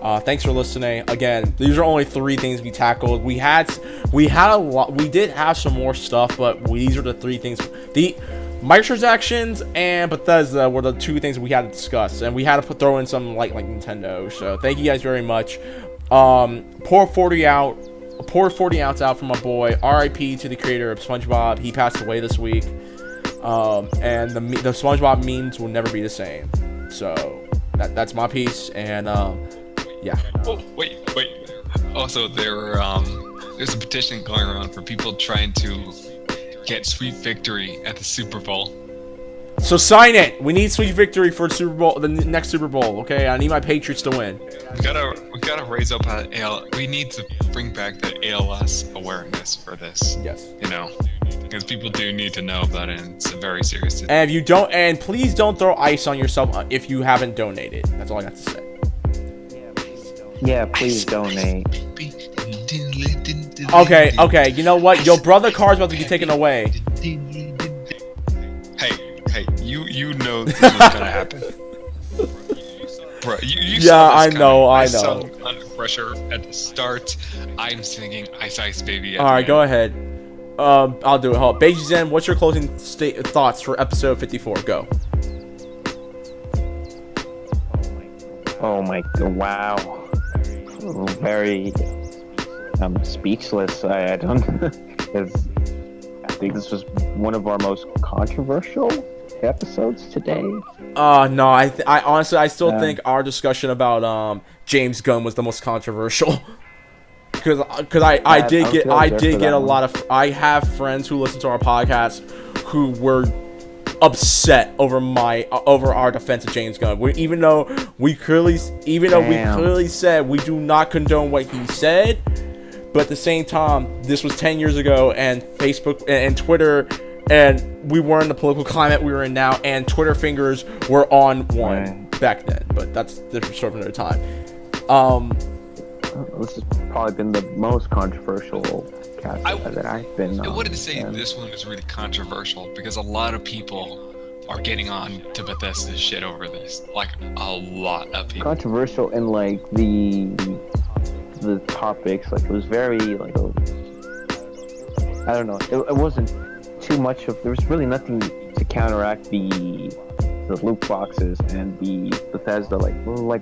A: Thanks for listening. Again, these are only 3 things we tackled. We had a lot. We did have some more stuff, but these are the 3 things. The microtransactions and Bethesda were the 2 things we had to discuss, and we had to throw in some like Nintendo. So thank you guys very much. Pour 40 ounce out for my boy. R.I.P. to the creator of SpongeBob. He passed away this week. And the SpongeBob memes will never be the same. So that's my piece. And yeah.
B: Oh, wait. Also, there's a petition going around for people trying to get Sweet Victory at the Super Bowl.
A: So sign it. We need Sweet Victory for Super Bowl, the next Super Bowl. Okay, I need my Patriots to win.
B: We gotta raise up we need to bring back the ALS awareness for this.
A: Yes.
B: Because people do need to know about it, and it's a very serious.
A: And if you don't, and please don't throw ice on yourself if you haven't donated. That's all I got to say.
E: Yeah, please donate.
A: Okay. You know what? Your brother car's about to be taken away.
B: Hey, you know this is gonna happen. Bro, you
A: Yeah,
B: saw this
A: I know.
B: I sung Under Pressure at the start. I'm singing Ice Ice Baby at
A: All right, go ahead. I'll do it. Hold on. Bajimxenn, what's your closing thoughts for episode 54? Go.
E: Oh my god! Wow. Very. I'm speechless. I don't. Because I think this was one of our most controversial episodes today.
A: No, I honestly, I still think our discussion about James Gunn was the most controversial. Because I did get a lot of. I have friends who listen to our podcast who were upset over our defense of James Gunn. Even though we clearly said we do not condone what he said, but at the same time, this was 10 years ago, and Facebook and Twitter, and we weren't in the political climate we were in now, and Twitter fingers were on one back then. But that's different story for another time.
E: This has probably been the most controversial cast that I've been on.
B: I wanted to say this one is really controversial because a lot of people are getting on to Bethesda's shit over this. Like, a lot of people.
E: Controversial in, like, the topics. Like, it was very, like, I don't know. It wasn't too much of... There was really nothing to counteract the loot boxes and the Bethesda like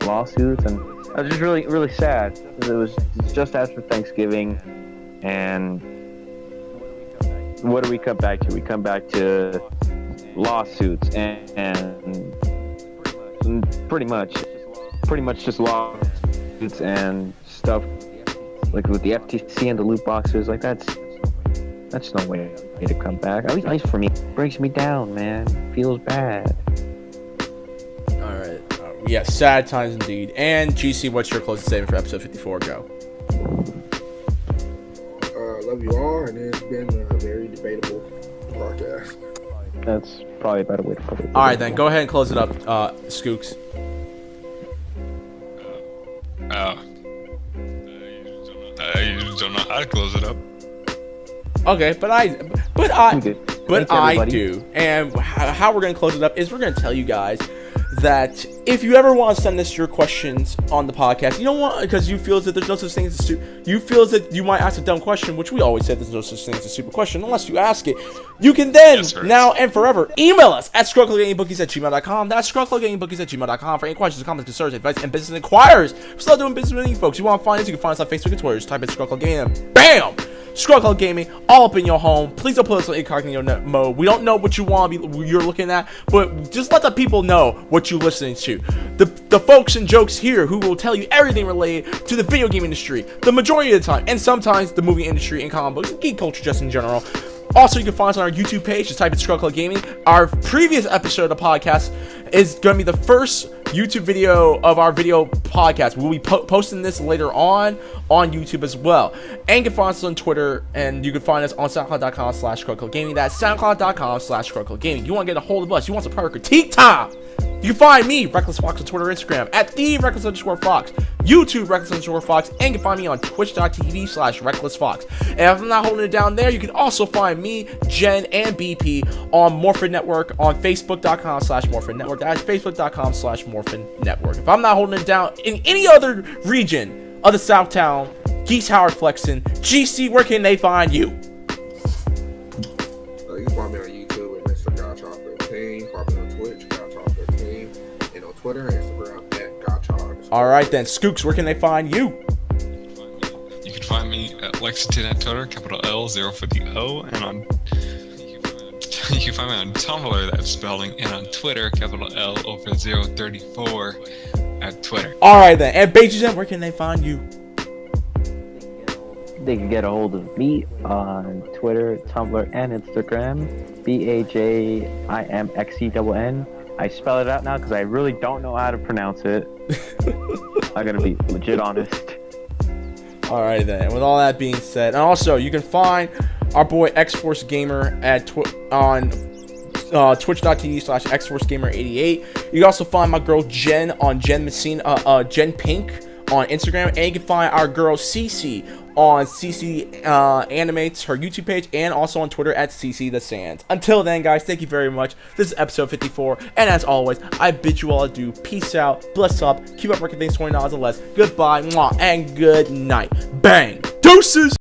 E: lawsuits, and I was just really sad. It was just after Thanksgiving, and what do we come back to? We come back to lawsuits and pretty much just lawsuits and stuff like with the FTC and the loot boxes. Like that's no way to come back. At least for me, it breaks me down, man. Feels bad.
A: All right. Yeah, sad times indeed. And GC, what's your closing statement for episode 54? Go.
D: Love you all, and it's been a very debatable broadcast.
E: That's probably a better way to put it.
A: All right, then go ahead and close it up, Skooks.
B: I just don't know how to close it up.
A: Okay, but I do. And how we're gonna close it up is we're gonna tell you guys that if you ever want to send us your questions on the podcast, you don't want, because you feel that there's no such thing as you feel that you might ask a dumb question, which we always said there's no such thing as a stupid question unless you ask it. You can then now and forever email us at scrubclubgamingbookies@gmail.com. That's scrubclubgamingbookies@gmail.com for any questions, comments, concerns, advice, and business inquiries. We're still doing business with you folks. You want to find us? You can find us on Facebook and Twitter. Just type in Scrubclub Gaming. Bam! Scrubclub Gaming, all up in your home. Please don't put us on incognito mode. We don't know what you want to be, you're looking at, but just let the people know what you're listening to. The folks and jokes here who will tell you everything related to the video game industry, the majority of the time, and sometimes the movie industry and comic books, and geek culture just in general. Also, you can find us on our YouTube page. Just type in Scrubclub Gaming. Our previous episode of the podcast is going to be the first YouTube video of our video podcast. We'll be posting this later on YouTube as well. And you can find us on Twitter, and you can find us on SoundCloud.com/ScrubclubGaming. That's SoundCloud.com/ScrubclubGaming. You want to get a hold of us? You want some product critique time? You can find me, Reckless Fox, on Twitter, Instagram, at the Reckless_Fox, YouTube, Reckless_Fox, and you can find me on Twitch.tv/RecklessFox. And if I'm not holding it down there, you can also find me, Jen, and BP on Morphin Network on Facebook.com/Morphin Network. That's Facebook.com/Morphin Network. If I'm not holding it down in any other region of the Southtown, Geese Howard Flexin, GC, where can they find you?
D: You can find me on YouTube at Mr. Godchild13. Find me on Twitch, Godchild13, and on Twitter and Instagram at Godchild.
A: All right then, Skooks, where can they find you?
B: You can find me at Lexington at Twitter, capital L, 0 for the O, and on you can find me on Tumblr, that's spelling, and on Twitter, capital L over 034 at Twitter.
A: All right then, and Bajimxenn, where can they find you?
E: They can get a hold of me on Twitter, Tumblr, and Instagram. BAJIMXENN. I spell it out now because I really don't know how to pronounce it. I'm gonna be legit honest.
A: All right then. And with all that being said, and also you can find our boy Xforce Gamer at on Twitch.tv/Xforce Gamer 88. You can also find my girl Jen on Genpink on Instagram, and you can find our girl Cece on Cece Animates, her YouTube page, and also on Twitter at Cece the Sands. Until then, guys, thank you very much. This is episode 54, and as always, I bid you all adieu. Peace out, bless up, keep up working things $20 or less. Goodbye, mwah, and good night. Bang, deuces.